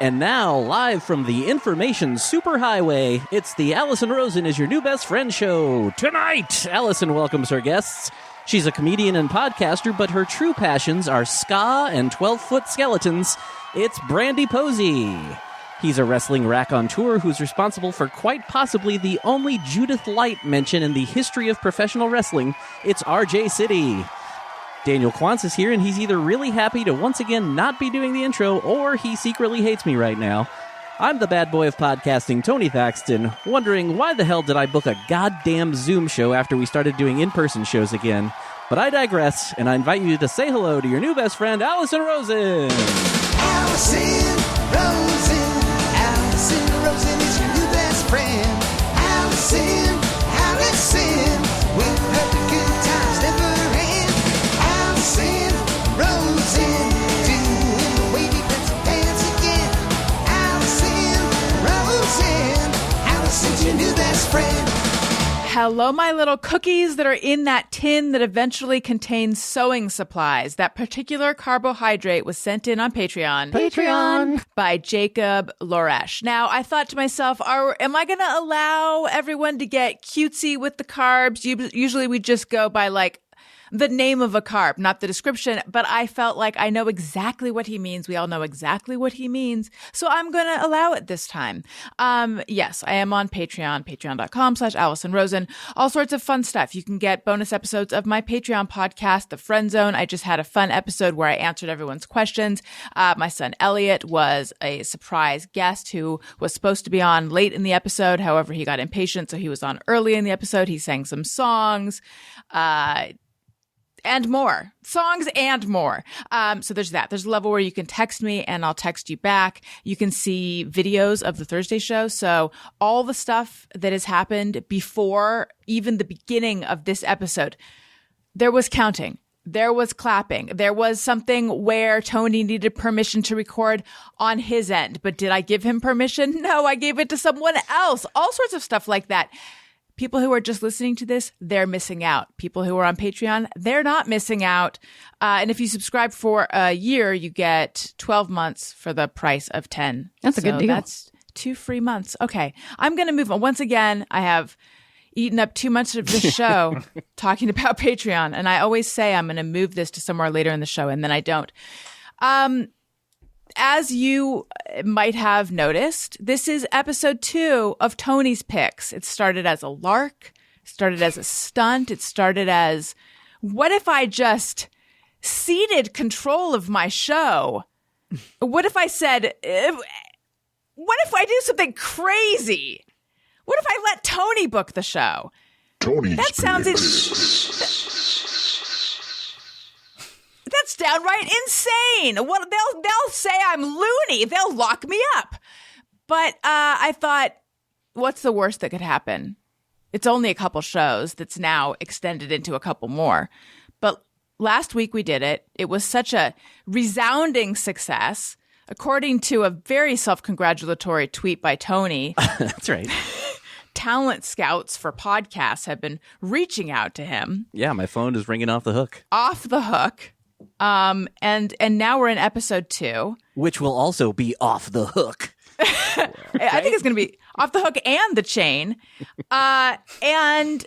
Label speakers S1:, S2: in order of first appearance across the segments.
S1: And now, live from the information superhighway, it's the Alison Rosen is Your New Best Friend show. Tonight, Alison welcomes her guests. She's a comedian and podcaster, but her true passions are ska and 12-foot skeletons. It's Brandie Posey. He's a wrestling raconteur who's responsible for quite possibly the only Judith Light mention in the history of professional wrestling. It's RJ City. Daniel Quantz is here, and he's either really happy to once again not be doing the intro, or he secretly hates me right now. I'm the bad boy of podcasting, Tony Thaxton, wondering why the hell did I book a goddamn Zoom show after we started doing in-person shows again. But I digress, and I invite you to say hello to your new best friend, Alison Rosen.
S2: Alison Rosen. Alison Rosen is your new best friend. Alison, with her the good times never end. Alison Rosen, doing the wavy pencil dance again. Alison's your new best friend.
S3: Hello, my little cookies that are in that tin that eventually contains sewing supplies. That particular carbohydrate was sent in on Patreon by Jacob Loresh. Now, I thought to myself, am I going to allow everyone to get cutesy with the carbs? Usually we just go by like the name of a carb, not the description, but I felt like I know exactly what he means. We all know exactly what he means. So I'm going to allow it this time. Yes, I am on Patreon, patreon.com/Alison Rosen. All sorts of fun stuff. You can get bonus episodes of my Patreon podcast, The Friend Zone. I just had a fun episode where I answered everyone's questions. My son Elliot was a surprise guest who was supposed to be on late in the episode. However, he got impatient, so he was on early in the episode. He sang some songs. And more. Songs and more. So there's that. There's a level where you can text me and I'll text you back. You can see videos of the Thursday show. So all the stuff that has happened before even the beginning of this episode, there was counting. There was clapping. There was something where Tony needed permission to record on his end. But did I give him permission? No, I gave it to someone else. All sorts of stuff like that. People who are just listening to this, they're missing out. People who are on Patreon, they're not missing out. And if you subscribe for a year, you get 12 months for the price of 10.
S4: That's a good deal.
S3: That's 2 free months. Okay. I'm going to move on. Once again, I have eaten up too much of this show talking about Patreon. And I always say I'm going to move this to somewhere later in the show, and then I don't. As you might have noticed, this is episode 2 of Tony's Picks. It started as a lark, started as a stunt. It started as, what if I just ceded control of my show? What if I said, what if I do something crazy? What if I let Tony book the show? That sounds That's downright insane. What they'll say I'm loony. They'll lock me up. But I thought, what's the worst that could happen? It's only a couple shows that's now extended into a couple more. But last week we did it. It was such a resounding success. According to a very self-congratulatory tweet by Tony.
S1: That's right.
S3: Talent scouts for podcasts have been reaching out to him.
S1: Yeah, my phone is ringing off the hook.
S3: Off the hook. And now we're in episode 2.
S1: Which will also be off the hook.
S3: Okay. I think it's going to be off the hook and the chain. And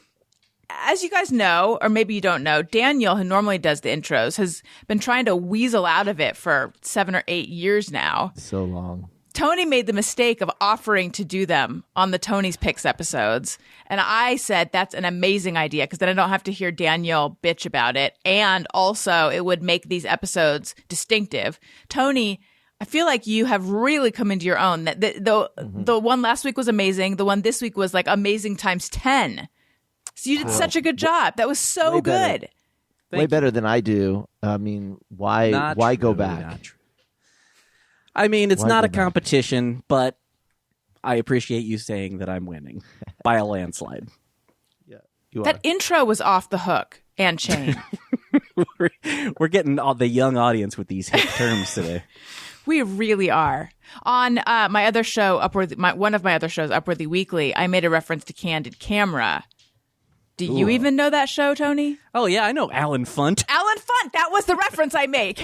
S3: as you guys know, or maybe you don't know, Daniel, who normally does the intros, has been trying to weasel out of it for 7 or 8 years now.
S4: So long.
S3: Tony made the mistake of offering to do them on the Tony's Picks episodes. And I said, that's an amazing idea, because then I don't have to hear Daniel bitch about it. And also it would make these episodes distinctive. Tony, I feel like you have really come into your own. The one last week was amazing. The one this week was like amazing times 10. So you did such a good job. That was so good.
S4: Way better than I do. I mean, why go back?
S1: I mean, it's not a competition, but I appreciate you saying that I'm winning by a landslide.
S4: Yeah, you
S3: that
S4: are.
S3: Intro was off the hook and chain.
S1: We're getting all the young audience with these hip terms today.
S3: We really are. On my other show, one of my other shows, Upworthy Weekly, I made a reference to Candid Camera. Do you even know that show, Tony?
S1: Oh, yeah, I know Alan Funt.
S3: Alan Funt. That was the reference I made.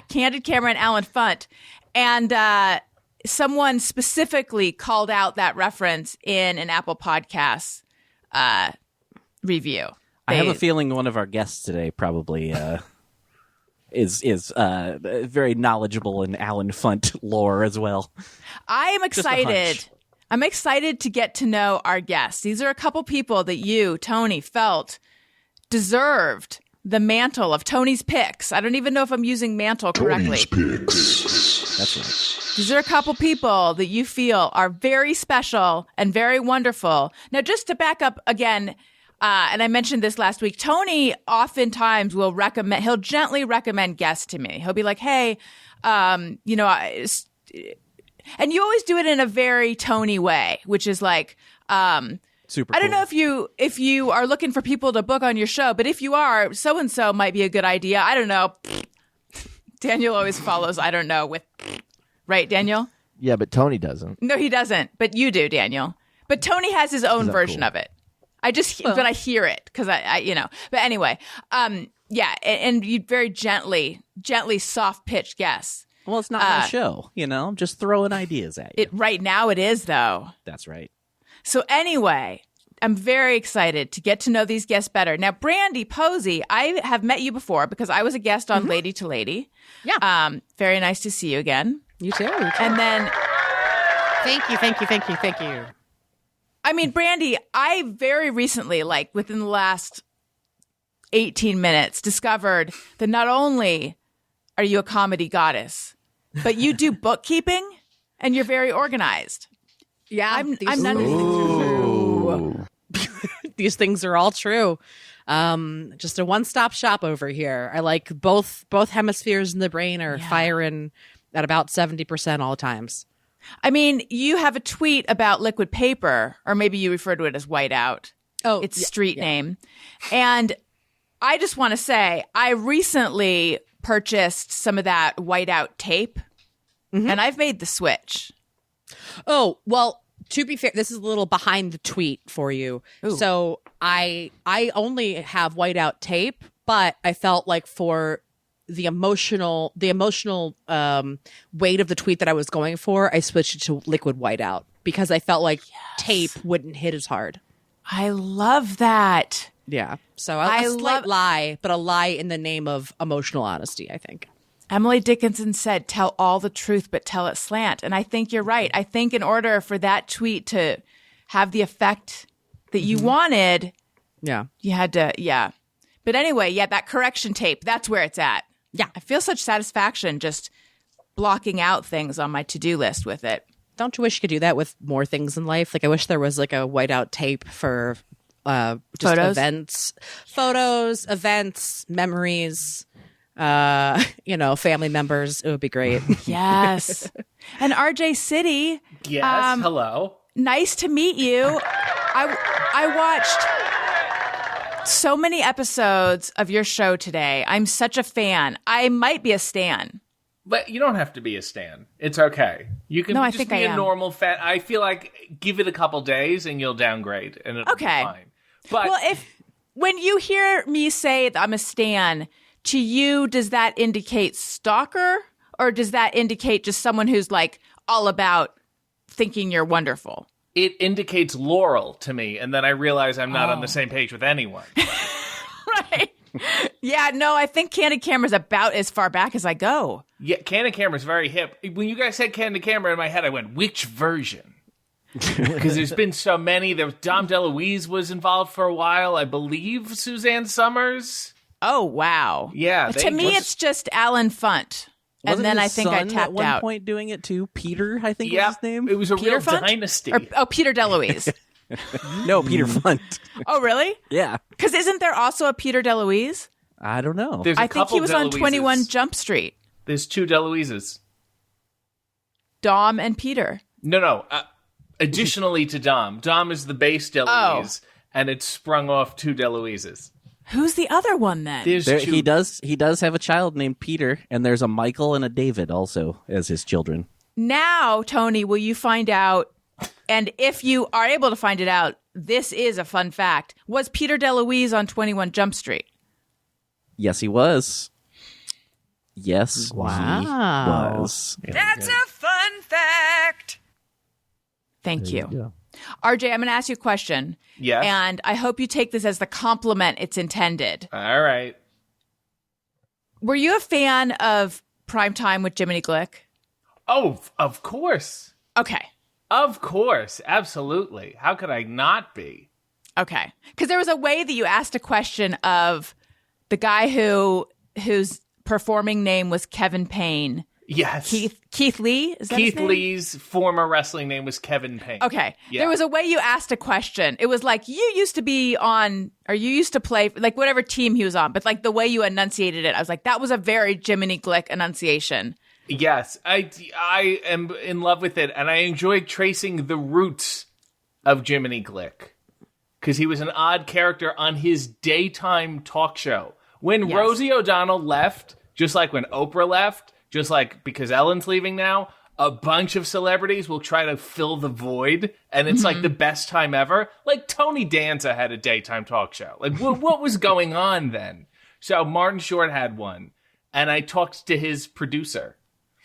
S3: Candid Camera and Alan Funt. And someone specifically called out that reference in an Apple Podcasts review.
S1: I have a feeling one of our guests today probably is very knowledgeable in Alan Funt lore as well.
S3: I am excited. I'm excited to get to know our guests. These are a couple people that you, Tony, felt deserved the mantle of Tony's Picks. I don't even know if I'm using mantle correctly.
S5: Tony's Picks.
S1: That's right.
S3: These are a couple people that you feel are very special and very wonderful. Now, just to back up again, and I mentioned this last week, Tony oftentimes will recommend, he'll gently recommend guests to me. He'll be like, hey, you know, and you always do it in a very Tony way, which is like,
S1: super
S3: I don't
S1: cool.
S3: know if you are looking for people to book on your show, but if you are, so-and-so might be a good idea. I don't know. Daniel always follows, I don't know, with, right, Daniel?
S4: Yeah, but Tony doesn't.
S3: No, he doesn't, but you do, Daniel. But Tony has his own version of it. But I hear it because I, you know, but anyway, yeah. And you very gently soft pitch guess.
S1: Well, it's not my show, you know. I'm just throwing ideas at you.
S3: Right now it is, though.
S1: That's right.
S3: So anyway, I'm very excited to get to know these guests better. Now, Brandie Posey, I have met you before because I was a guest on Lady to Lady.
S6: Yeah.
S3: Very nice to see you again.
S6: You too.
S3: And then...
S6: Thank you.
S3: I mean, Brandie, I very recently, like within the last 18 minutes, discovered that not only are you a comedy goddess, but you do bookkeeping and you're very organized.
S6: Yeah.
S3: I'm none of these things.
S6: These things are all true. Just a one-stop shop over here. I like both hemispheres in the brain are firing at about 70% all times.
S3: I mean, you have a tweet about liquid paper, or maybe you refer to it as whiteout.
S6: Oh,
S3: it's street name. And I just want to say, I recently purchased some of that whiteout tape, and I've made the switch.
S6: Oh, well, to be fair, this is a little behind the tweet for you.
S3: Ooh.
S6: So I only have whiteout tape, but I felt like for the emotional weight of the tweet that I was going for, I switched it to liquid whiteout because I felt like tape wouldn't hit as hard.
S3: I love that.
S6: Yeah. So a slight lie, but a lie in the name of emotional honesty, I think.
S3: Emily Dickinson said, tell all the truth, but tell it slant. And I think you're right. I think in order for that tweet to have the effect that you wanted, you had to, But anyway, that correction tape, that's where it's at. Yeah. I feel such satisfaction just blocking out things on my to-do list with it.
S6: Don't you wish you could do that with more things in life? Like I wish there was like a whiteout tape for just photos, events, memories, family members. It would be great.
S3: Yes. And RJ City.
S7: Yes. Hello.
S3: Nice to meet you. I watched so many episodes of your show today. I'm such a fan. I might be a stan.
S7: But you don't have to be a stan. It's okay. You can just be a normal fan. I feel like give it a couple days and you'll downgrade and it'll be fine. But
S3: when you hear me say that I'm a stan, to you, does that indicate stalker or does that indicate just someone who's like all about thinking you're wonderful?
S7: It indicates Laurel to me, and then I realize I'm not on the same page with anyone.
S3: Right. Yeah, no, I think Candid Camera's about as far back as I go.
S7: Yeah, Candid Camera's very hip. When you guys said Candid Camera in my head, I went, which version? Because there's been so many. There was Dom DeLuise was involved for a while. I believe Suzanne Summers.
S3: Oh, wow.
S7: Yeah.
S3: To me, it's just Alan Funt. And then I think I tapped
S1: at one
S3: out.
S1: point doing it too. Peter, I think was his name.
S7: It was a
S3: Peter
S7: real
S3: Funt?
S7: dynasty.
S3: Peter DeLuise.
S1: No, Peter Funt.
S3: Oh, really?
S1: Yeah.
S3: Because isn't there also a Peter DeLuise?
S1: I don't know.
S3: I think he was on 21 Jump Street.
S7: There's two DeLuises.
S3: Dom and Peter.
S7: No. Additionally to Dom. Dom is the base DeLuise, and it's sprung off two DeLuises.
S3: Who's the other one then?
S1: He does have a child named Peter, and there's a Michael and a David also as his children.
S3: Now, Tony, will you find out And if you are able to find it out, this is a fun fact. Was Peter DeLuise on 21 Jump Street?
S1: Yes, he was. Yes,
S6: Wow.
S1: he was.
S3: That's a fun fact. Thank you. RJ, I'm going to ask you a question.
S7: Yes.
S3: And I hope you take this as the compliment it's intended.
S7: All right.
S3: Were you a fan of Primetime with Jiminy Glick?
S7: Oh, of course.
S3: Okay.
S7: Of course. Absolutely. How could I not be?
S3: Okay. Because there was a way that you asked a question of the guy whose performing name was Kevin Payne.
S7: Yes.
S3: Keith Lee? Is that his
S7: Keith
S3: name?
S7: Lee's former wrestling name was Kevin Payne.
S3: Okay.
S7: Yeah.
S3: There was a way you asked a question. It was like, you used to be on, or you used to play, like whatever team he was on, but like the way you enunciated it, I was like, that was a very Jiminy Glick enunciation.
S7: Yes. I am in love with it, and I enjoy tracing the roots of Jiminy Glick. Because he was an odd character on his daytime talk show. When
S3: Yes.
S7: Rosie O'Donnell left, just like when Oprah left, just like because Ellen's leaving now, a bunch of celebrities will try to fill the void, and it's like the best time ever. Like Tony Danza had a daytime talk show. Like what was going on then? So Martin Short had one, and I talked to his producer.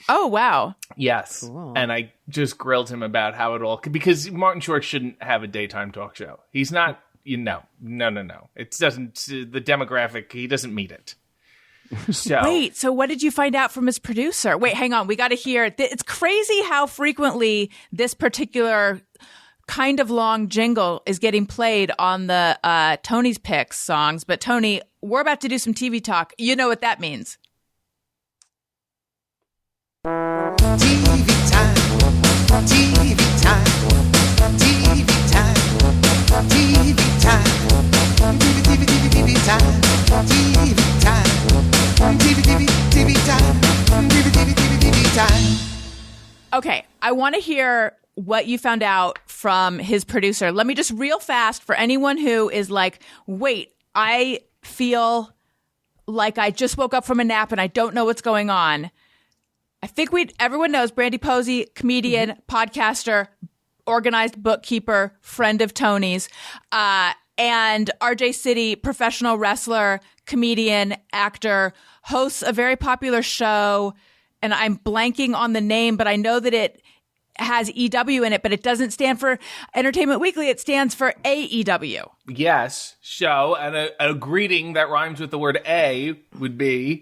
S3: Oh, wow.
S7: Yes,
S6: Cool.
S7: and I just grilled him about how it all, because Martin Short shouldn't have a daytime talk show. He's not, no. It doesn't, the demographic, he doesn't meet it. So,
S3: Wait, so what did you find out from his producer? Wait, hang on. We got to hear. It's crazy how frequently this particular kind of long jingle is getting played on the Tony's Picks songs. But Tony, we're about to do some TV talk. You know what that means.
S2: TV time, TV time, TV time, TV time, TV time, TV time, TV time.
S3: Okay, I want to hear what you found out from his producer. Let me just real fast for anyone who is like, wait, I feel like I just woke up from a nap and I don't know what's going on. I think everyone knows Brandie Posey, comedian, podcaster, organized bookkeeper, friend of Tony's, and RJ City, professional wrestler, comedian, actor, hosts a very popular show. And I'm blanking on the name, but I know that it has EW in it, but it doesn't stand for Entertainment Weekly. It stands for AEW.
S7: yes, so, and a greeting that rhymes with the word A would be,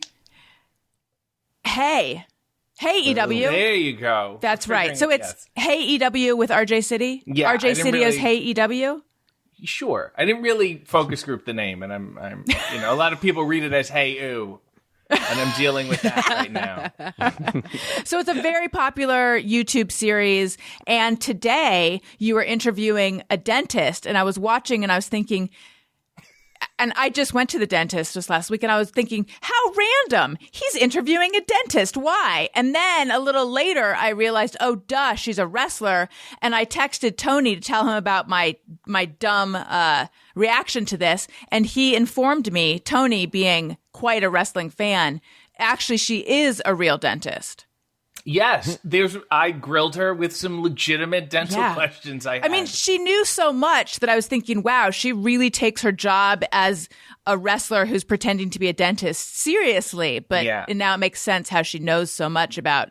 S3: Hey EW.
S7: there you go.
S3: That's right.
S7: Figuring
S3: So
S7: it,
S3: it's Hey EW with RJ City.
S7: Yeah, I
S3: RJ
S7: didn't
S3: City is
S7: really-
S3: Hey EW.
S7: Sure. I didn't really focus group the name, and I'm a lot of people read it as Hey Ooh, and I'm dealing with that right now.
S3: So it's a very popular YouTube series. And today you were interviewing a dentist, and I was watching and I was thinking, and I just went to the dentist just last week, and I was thinking, how random. He's interviewing a dentist. Why? And then a little later, I realized, oh, duh, she's a wrestler. And I texted Tony to tell him about my dumb reaction to this. And he informed me, Tony being quite a wrestling fan, actually, she is a real dentist.
S7: Yes, I grilled her with some legitimate dental questions I had.
S3: I mean, she knew so much that I was thinking, wow, she really takes her job as a wrestler who's pretending to be a dentist seriously. But now it makes sense how she knows so much about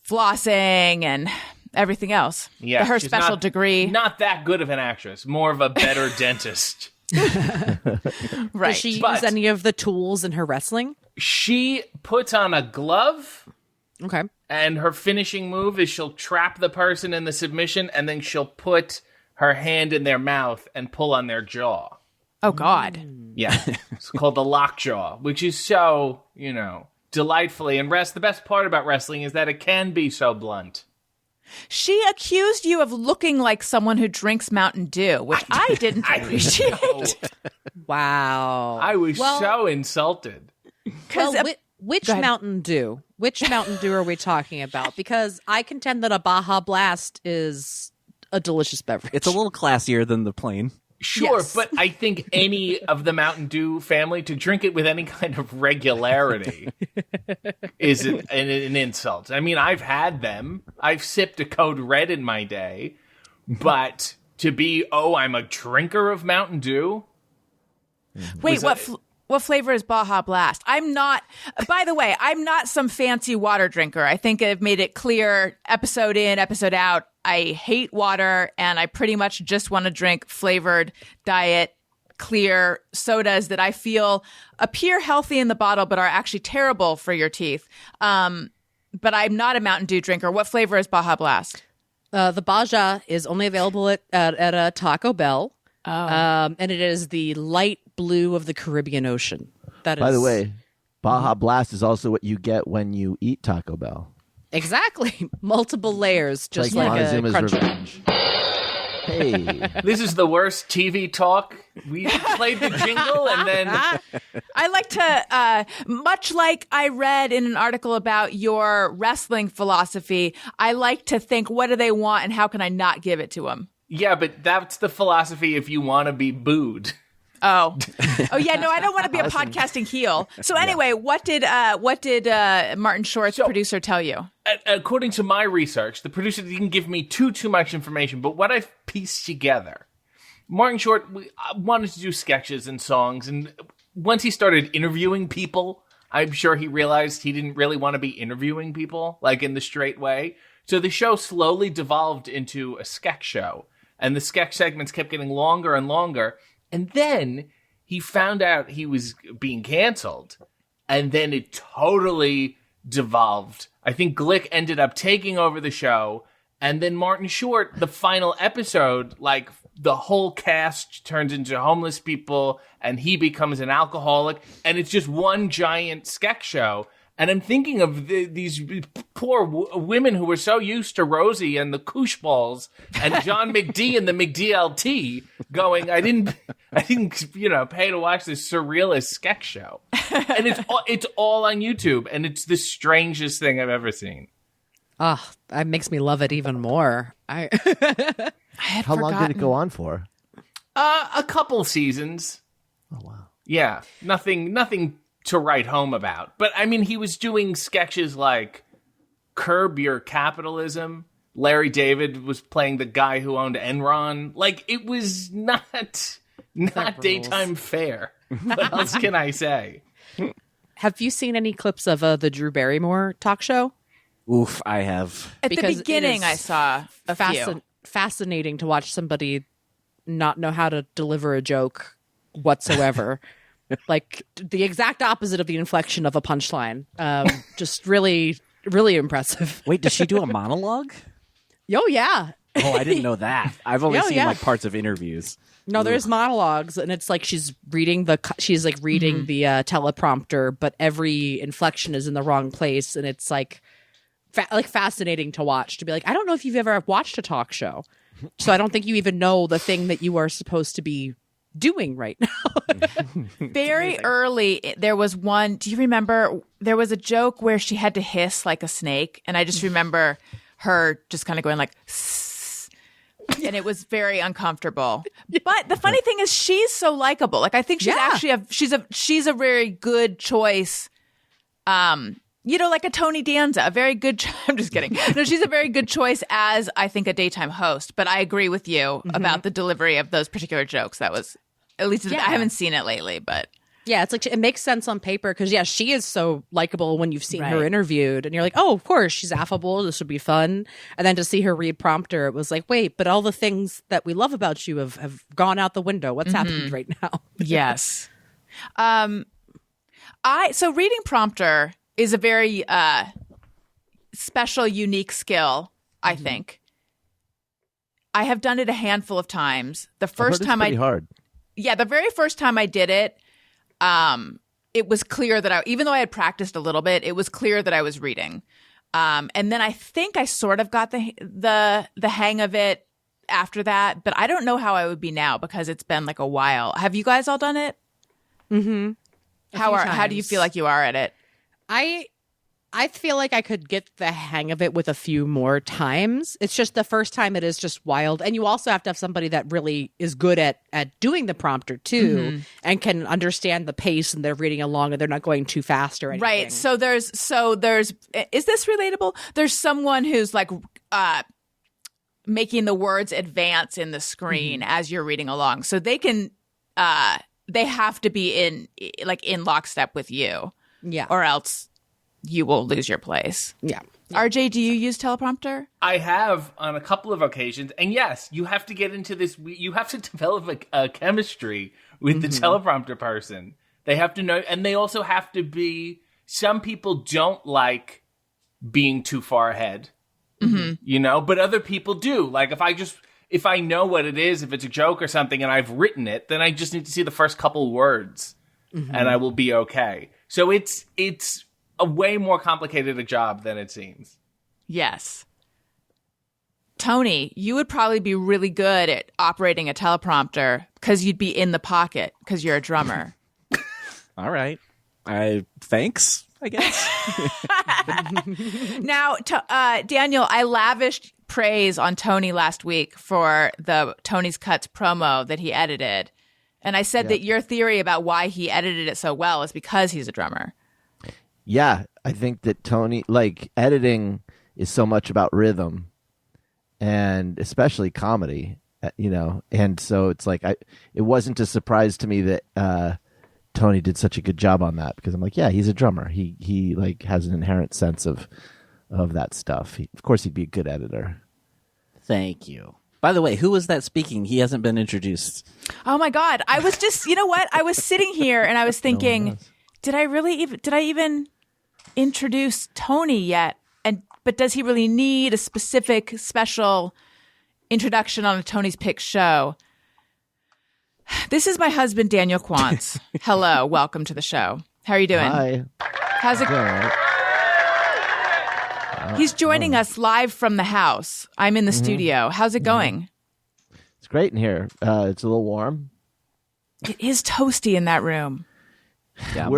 S3: flossing and everything else.
S7: Yeah,
S3: her
S7: she's
S3: special degree.
S7: Not that good of an actress, more of a better dentist.
S3: Right.
S6: Does she
S7: But-
S6: use any of the tools in her wrestling?
S7: She puts on a glove,
S6: Okay.
S7: and her finishing move is she'll trap the person in the submission, and then she'll put her hand in their mouth and pull on their jaw.
S3: Oh, God.
S7: Yeah, it's called the lockjaw, which is so, delightfully. And the best part about wrestling is that it can be so blunt.
S3: She accused you of looking like someone who drinks Mountain Dew, which I didn't appreciate.
S6: Wow.
S7: I was so insulted.
S6: Well,
S3: Because
S6: which
S3: Go ahead.
S6: Mountain Dew? Which Mountain Dew are we talking about? Because I contend that a Baja Blast is a delicious beverage.
S1: It's a little classier than the plain.
S7: Sure,
S3: Yes.
S7: but I think any of the Mountain Dew family, to drink it with any kind of regularity is an insult. I mean, I've had them. I've sipped a Code Red in my day. but to be, I'm a drinker of Mountain Dew.
S3: Wait, what flavor is Baja Blast? I'm not, by the way, I'm not some fancy water drinker. I think I've made it clear episode in, episode out. I hate water, and I pretty much just want to drink flavored diet clear sodas that I feel appear healthy in the bottle but are actually terrible for your teeth. But I'm not a Mountain Dew drinker. What flavor is Baja Blast?
S6: The Baja is only available at a Taco Bell.
S3: Oh.
S6: And it is the light blue of the Caribbean Ocean. That is.
S4: By the way, Baja Blast is also what you get when you eat Taco Bell.
S6: Exactly. Multiple layers, just like a
S4: Montezuma's
S6: crunch.
S4: Revenge. Hey.
S7: This is the worst TV talk. We played the jingle and then...
S3: I like to, much like I read in an article about your wrestling philosophy, I like to think, what do they want and how can I not give it to them?
S7: Yeah, but that's the philosophy if you want to be booed.
S3: Oh yeah, no, I don't want to be a podcasting heel. So anyway, what did Martin Short's producer tell you?
S7: According to my research, the producer didn't give me too much information, but what I've pieced together, Martin Short wanted to do sketches and songs, and once he started interviewing people, I'm sure he realized he didn't really want to be interviewing people, like in the straight way. So the show slowly devolved into a sketch show, and the sketch segments kept getting longer and longer. And then he found out he was being canceled, and then it totally devolved. I think Glick ended up taking over the show, and then Martin Short, the final episode, like the whole cast turns into homeless people, and he becomes an alcoholic, and it's just one giant sketch show. And I'm thinking of these poor women who were so used to Rosie and the Koosh Balls and John McD and the McDLT going, I didn't, pay to watch this surrealist sketch show. And it's all on YouTube, and it's the strangest thing I've ever seen.
S6: Oh, that makes me love it even more.
S4: How long did it go on for?
S7: A couple seasons.
S4: Oh, wow.
S7: Yeah, nothing to write home about. But, I mean, he was doing sketches like Curb Your Capitalism. Larry David was playing the guy who owned Enron. Like, it was not daytime fare. What else can I say?
S6: Have you seen any clips of the Drew Barrymore talk show?
S1: Oof, I have.
S3: At the beginning, I saw a few.
S6: Fascinating to watch somebody not know how to deliver a joke whatsoever. Like the exact opposite of the inflection of a punchline. Just really, really impressive.
S1: Wait, does she do a monologue?
S6: Oh, yeah.
S1: Oh, I didn't know that. I've only seen like parts of interviews.
S6: No, there's monologues, and it's like she's reading the teleprompter, but every inflection is in the wrong place, and it's like fascinating to watch. To be like, I don't know if you've ever watched a talk show, so I don't think you even know the thing that you are supposed to be doing right now.
S3: Very early, there was one. Do you remember? There was a joke where she had to hiss like a snake, and I just remember her just kind of going like, "Sss," and it was very uncomfortable. But the funny thing is, she's so likable. Like I think she's actually she's a very good choice. Like a Tony Danza, a very good. I'm just kidding. No, she's a very good choice as I think a daytime host. But I agree with you about the delivery of those particular jokes. That was at least I haven't seen it lately, but
S6: yeah, it's like it makes sense on paper because she is so likable when you've seen her interviewed, and you're like, oh, of course she's affable. This would be fun. And then to see her read prompter, it was like, wait, but all the things that we love about you have gone out the window. What's happening right now?
S3: Yes. So reading prompter is a very special, unique skill, I think. I have done it a handful of times. The first time
S4: hard.
S3: Yeah, the very first time I did it, it was clear that even though I had practiced a little bit, it was clear that I was reading. And then I think I sort of got the hang of it after that, but I don't know how I would be now because it's been like a while. Have you guys all done it?
S6: Mm-hmm.
S3: How do you feel like you are at it?
S6: I feel like I could get the hang of it with a few more times. It's just the first time it is just wild. And you also have to have somebody that really is good at doing the prompter too and can understand the pace and they're reading along and they're not going too fast or anything.
S3: Right. So there's is this relatable? There's someone who's like making the words advance in the screen as you're reading along. So they can, they have to be in lockstep with you.
S6: Yeah.
S3: Or else you will lose your place.
S6: Yeah.
S3: RJ, do you use teleprompter?
S7: I have on a couple of occasions, and yes, you have to get into this. You have to develop a chemistry with the teleprompter person. They have to know, and they also have to be. Some people don't like being too far ahead, but other people do. Like if I know what it is, if it's a joke or something, and I've written it, then I just need to see the first couple words, and I will be okay. So it's a way more complicated a job than it seems.
S3: Yes. Tony, you would probably be really good at operating a teleprompter because you'd be in the pocket because you're a drummer.
S1: All right. Thanks, I guess.
S3: Now, Daniel, I lavished praise on Tony last week for the Tony's Cuts promo that he edited. And I said that your theory about why he edited it so well is because he's a drummer.
S4: Yeah, I think that Tony, editing is so much about rhythm and especially comedy, and so it's like, it wasn't a surprise to me that Tony did such a good job on that, because I'm like, yeah, he's a drummer. He has an inherent sense of that stuff. Of course, he'd be a good editor.
S1: Thank you. By the way, who was that speaking? He hasn't been introduced.
S3: Oh my God. I was just, you know what? I was sitting here and I was thinking, did I even introduce Tony yet? But does he really need a specific, special introduction on a Tony's Picks show? This is my husband, Daniel Quantz. Hello. Welcome to the show. How are you doing?
S4: Hi.
S3: How's it going? He's joining us live from the house. I'm in the studio. How's it going?
S4: It's great in here. It's a little warm.
S3: It is toasty in that room.
S1: Yeah,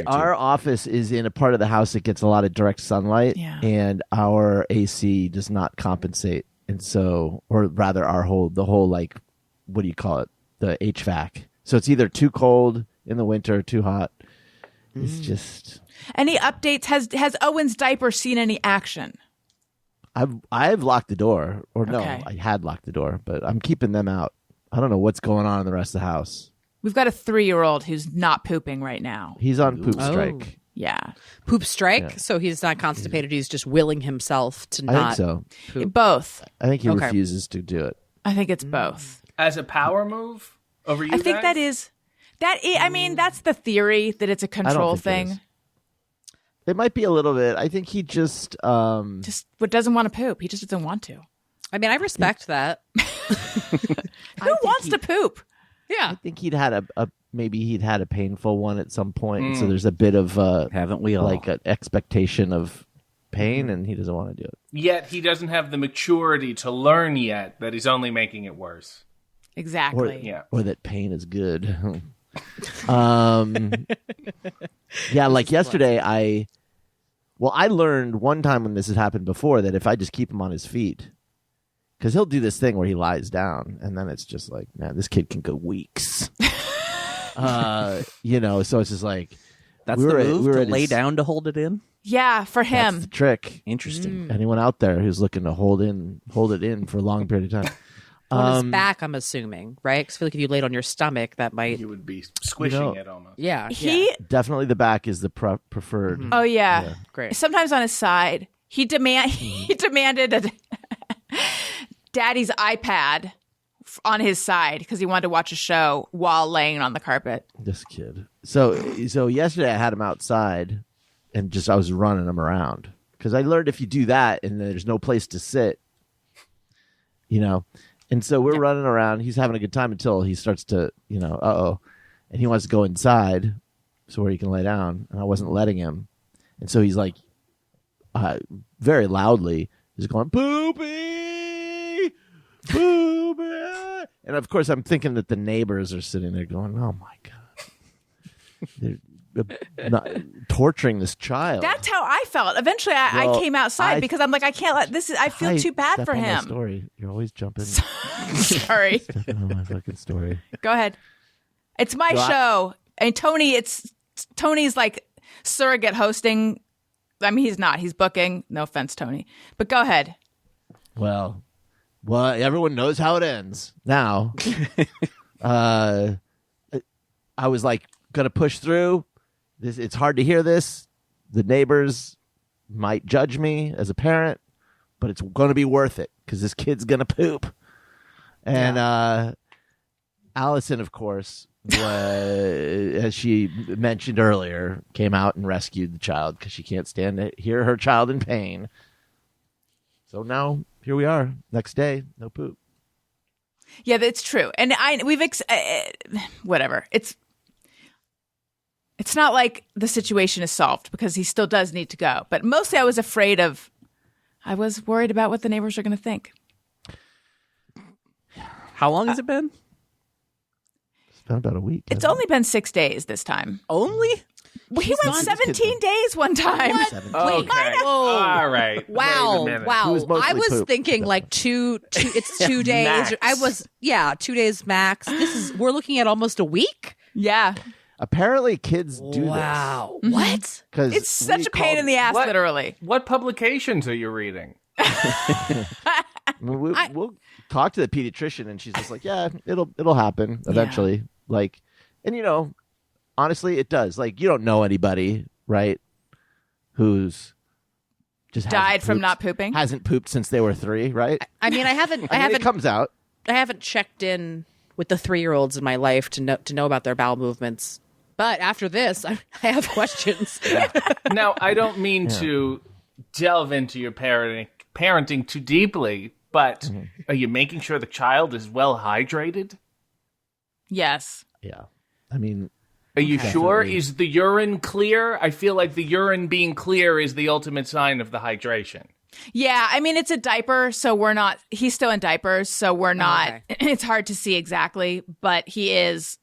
S4: our office is in a part of the house that gets a lot of direct sunlight, and our AC does not compensate. And so, or rather the whole what do you call it? The HVAC. So it's either too cold in the winter, too hot. It's just...
S3: Any updates? Has Owen's diaper seen any action?
S4: I've locked the door. No,
S3: Okay.
S4: I had locked the door, but I'm keeping them out. I don't know what's going on in the rest of the house.
S3: We've got a 3-year-old who's not pooping right now.
S4: He's on poop strike.
S3: Yeah.
S6: Poop strike? So he's not constipated. He's just willing himself to
S4: I
S6: not
S4: think so.
S6: poop.
S3: Both.
S4: I think he
S6: Okay.
S4: refuses to do it.
S3: I think it's both.
S7: As a power move over you
S3: I think
S7: guys?
S3: I mean, that's the theory, that it's a control
S4: think it
S3: thing.
S4: It might be a little bit. I think he just...
S3: Just doesn't want to poop. He just doesn't want to.
S6: I mean, I respect that.
S3: Who wants to poop?
S6: Yeah.
S4: I think he'd had maybe he'd had a painful one at some point, and so there's a bit of
S1: Haven't we all?
S4: an expectation of pain, and he doesn't want to do it.
S7: Yet he doesn't have the maturity to learn yet that he's only making it worse.
S3: Exactly.
S4: Or that pain is good. Yeah, like yesterday, I learned one time when this has happened before that if I just keep him on his feet, because he'll do this thing where he lies down, and then it's just like, man, this kid can go weeks. So it's just like,
S1: That's the move, to lay down to hold it in?
S3: Yeah, for
S4: that's
S3: him.
S4: the trick.
S1: Interesting.
S4: Anyone out there who's looking to hold it in for a long period of time.
S6: On his back, I'm assuming, right? Because I feel like if you laid on your stomach, that might...
S7: You would be squishing it almost.
S6: Yeah.
S4: Definitely the back is the preferred.
S3: Oh yeah.
S6: Great.
S3: Sometimes on his side. He demanded a daddy's iPad on his side because he wanted to watch a show while laying on the carpet.
S4: This kid. So yesterday I had him outside, and I was running him around because I learned if you do that and there's no place to sit, and so we're running around. He's having a good time until he starts to, and he wants to go inside, so where he can lay down, and I wasn't letting him, and so he's like, very loudly, he's going poopy, poopy, and of course I'm thinking that the neighbors are sitting there going, oh my god, they're not torturing this child.
S3: That's how I felt. Eventually, I came outside because I'm like, I can't let this. I feel too bad for
S4: on my
S3: him.
S4: story. You're always jumping.
S3: Sorry.
S4: Stepping on my fucking story.
S3: Go ahead. It's my show. And Tony's like surrogate hosting. I mean, he's not. He's booking. No offense, Tony. But go ahead.
S4: Well, Well, everyone knows how it ends now. I was like, gonna push through. It's hard to hear this. The neighbors might judge me as a parent, but it's going to be worth it because this kid's going to poop. And Alison, of course, as she mentioned earlier, came out and rescued the child because she can't stand to hear her child in pain. So now here we are. Next day, no poop.
S3: Yeah, that's true. And whatever. It's not like the situation is solved because he still does need to go. But mostly I was worried about what the neighbors are going to think.
S1: How long has it been?
S4: It's been about a week.
S3: It's only been 6 days this time.
S1: Only?
S3: He went 17 days one time.
S6: What?
S7: Okay.
S6: Whoa.
S7: All right.
S6: Wow.
S7: Wait a minute.
S6: Wow.
S4: It was mostly
S6: I was
S4: poop.
S6: thinking like it's 2 days.
S7: Max.
S6: I was 2 days max. We're looking at almost a week.
S3: Yeah.
S4: Apparently, kids do
S6: Wow.
S3: Mm-hmm.
S6: What?
S4: this.
S3: It's such a pain in the ass,
S7: What?
S3: literally.
S7: What publications are you reading?
S4: We'll talk to the pediatrician, and she's just like, "Yeah, it'll happen eventually." Like, and honestly, it does. Like, you don't know anybody, right? Who's just
S3: Died from not pooping?
S4: hasn't pooped since they were 3, right?
S6: I mean, I haven't.
S4: It comes out.
S6: I haven't checked in with the 3-year-olds in my life to know about their bowel movements. But after this, I have questions.
S7: Now, I don't mean to delve into your parenting too deeply, but are you making sure the child is well hydrated?
S3: Yes.
S4: Yeah, I mean,
S7: Are you sure?
S4: Definitely.
S7: Is the urine clear? I feel like the urine being clear is the ultimate sign of the hydration.
S3: Yeah, I mean, it's a diaper, so he's still in diapers, so we're not,
S6: Okay.
S3: it's hard to see exactly, but he is,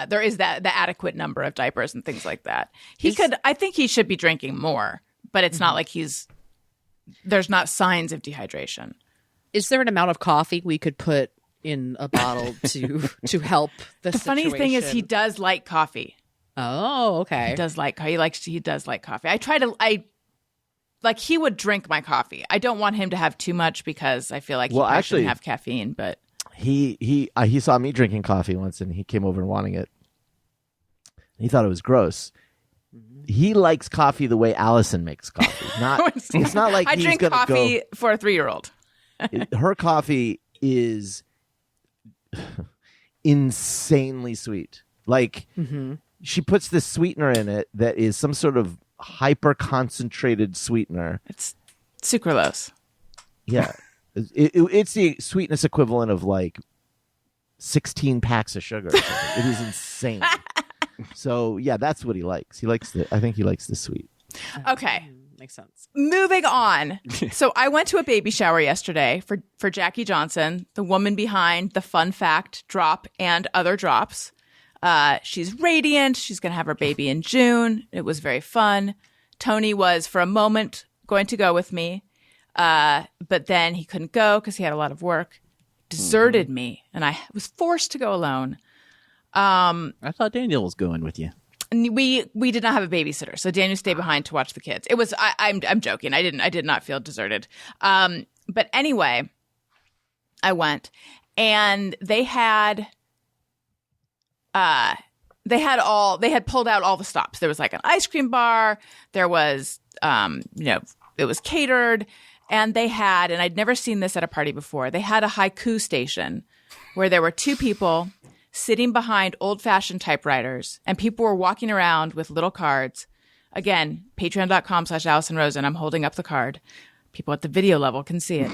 S3: there is the adequate number of diapers and things like that. I think he should be drinking more, but it's not like there's not signs of dehydration.
S6: Is there an amount of coffee we could put in a bottle to help the
S3: The funny thing is he does like coffee.
S6: Oh, okay.
S3: He does like coffee. He would drink my coffee. I don't want him to have too much because I feel like he probably shouldn't have caffeine, but
S4: he saw me drinking coffee once, and he came over and wanting it. He thought it was gross. He likes coffee the way Alison makes coffee. It's not like
S3: I
S4: he's
S3: drink
S4: gonna
S3: coffee for a 3-year-old.
S4: Her coffee is insanely sweet. Like she puts this sweetener in it that is some sort of hyper concentrated sweetener.
S3: It's sucralose.
S4: Yeah, it's the sweetness equivalent of like 16 packs of sugar. Or something. It is insane. So yeah, that's what he likes. I think he likes the sweet.
S3: Okay.
S6: Makes sense.
S3: Moving on. So I went to a baby shower yesterday for Jackie Johnson, the woman behind the Fun Fact drop and other drops. She's radiant. She's going to have her baby in June. It was very fun. Tony was for a moment going to go with me, but then he couldn't go because he had a lot of work. Deserted me, and I was forced to go alone.
S1: I thought Daniel was going with you.
S3: And we did not have a babysitter, so Daniel stayed behind to watch the kids. It was I'm joking. I did not feel deserted. But anyway, I went, and they had pulled out all the stops. There was like an ice cream bar. There was it was catered, and they had, and I'd never seen this at a party before. They had a haiku station where there were 2 people sitting behind old-fashioned typewriters, and people were walking around with little cards. Again, patreon.com/Alison Rosen. I'm holding up the card. People at the video level can see it.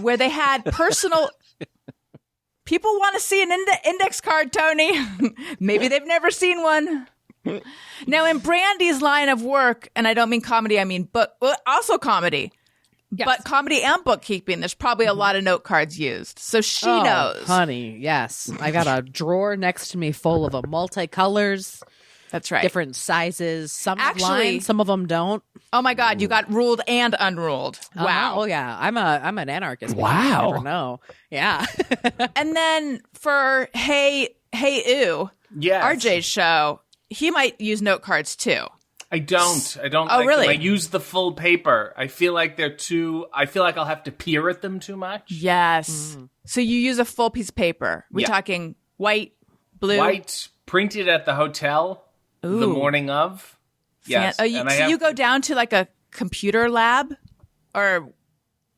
S3: Where they had personal... People want to see an index card, Tony. Maybe they've never seen one. Now, in Brandie's line of work, and I don't mean comedy, I mean also comedy.
S6: Yes.
S3: But comedy and bookkeeping, there's probably a lot of note cards used. So she knows.
S6: Honey, yes. I got a drawer next to me full of multicolors,
S3: That's right.
S6: different sizes. Some
S3: Actually-
S6: line, some of them don't.
S3: Oh my God, you got ruled and unruled. Wow.
S6: Oh yeah, I'm an anarchist.
S1: Wow.
S6: You never know. Yeah.
S3: And then for Hey Ew,
S7: Yes.
S3: RJ's show, he might use note cards too.
S7: I don't.
S3: Oh,
S7: like
S3: really?
S7: them. I use the full paper. I feel like I feel like I'll have to peer at them too much.
S3: Yes. So you use a full piece of paper. We're talking white, blue?
S7: White, printed at the hotel the morning of. Yes.
S3: You go down to like a computer lab? Or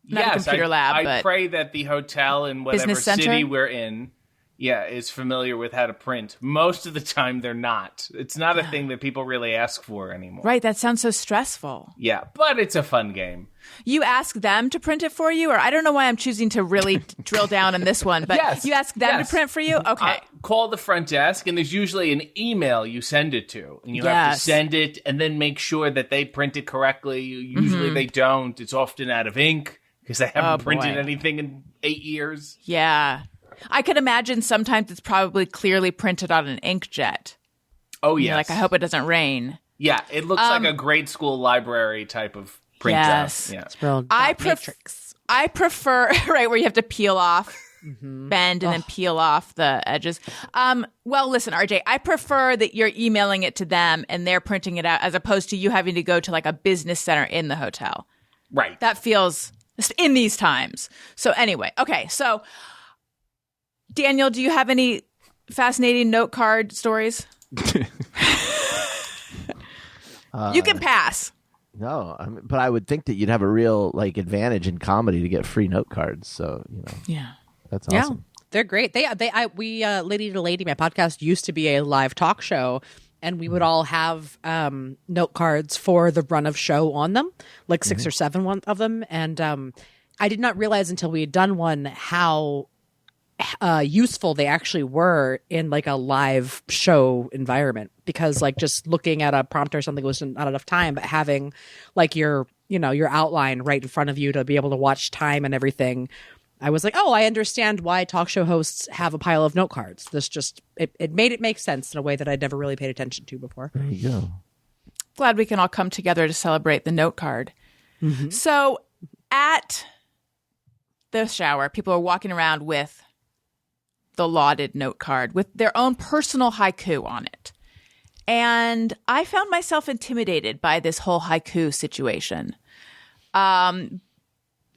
S3: not a computer lab,
S7: I
S3: but
S7: pray that the hotel in whatever
S3: business center?
S7: city we're in is familiar with how to print. Most of the time, they're not. It's not a thing that people really ask for anymore.
S3: Right, that sounds so stressful.
S7: Yeah, but it's a fun game.
S3: You ask them to print it for you? Or I don't know why I'm choosing to really drill down in this one, but
S7: Yes,
S3: you ask them
S7: yes.
S3: to print for you? Okay.
S7: Call the front desk, and there's usually an email you send it to. And you have to send it and then make sure that they print it correctly. Usually they don't. It's often out of ink because they haven't printed anything in 8 years.
S3: Yeah. I could imagine sometimes it's probably clearly printed on an inkjet.
S7: Oh,
S3: And
S7: yes.
S3: you're like, I hope it doesn't rain.
S7: Yeah, it looks like a grade school library type of print
S3: Yes.
S7: job. Yeah.
S6: Spelled
S3: I
S6: matrix.
S3: prefer, right, where you have to peel off, bend, and then peel off the edges. Well, listen, RJ, I prefer that you're emailing it to them and they're printing it out as opposed to you having to go to like a business center in the hotel.
S7: Right.
S3: That feels in these times. So anyway, okay, so Daniel, do you have any fascinating note card stories? You can pass.
S4: No, but I would think that you'd have a real like advantage in comedy to get free note cards. So
S3: Yeah.
S4: that's awesome.
S6: They're great. We Lady to Lady, my podcast used to be a live talk show, and we would all have note cards for the run of show on them, like 6 or 7 of them. And I did not realize until we had done one how useful they actually were in like a live show environment, because like just looking at a prompter or something was not enough time, but having like your outline right in front of you to be able to watch time and everything. I was like, oh, I understand why talk show hosts have a pile of note cards. This just, it made it make sense in a way that I'd never really paid attention to before.
S4: There you go.
S3: Glad we can all come together to celebrate the note card. So at the shower, people are walking around with the lauded note card with their own personal haiku on it. And I found myself intimidated by this whole haiku situation. And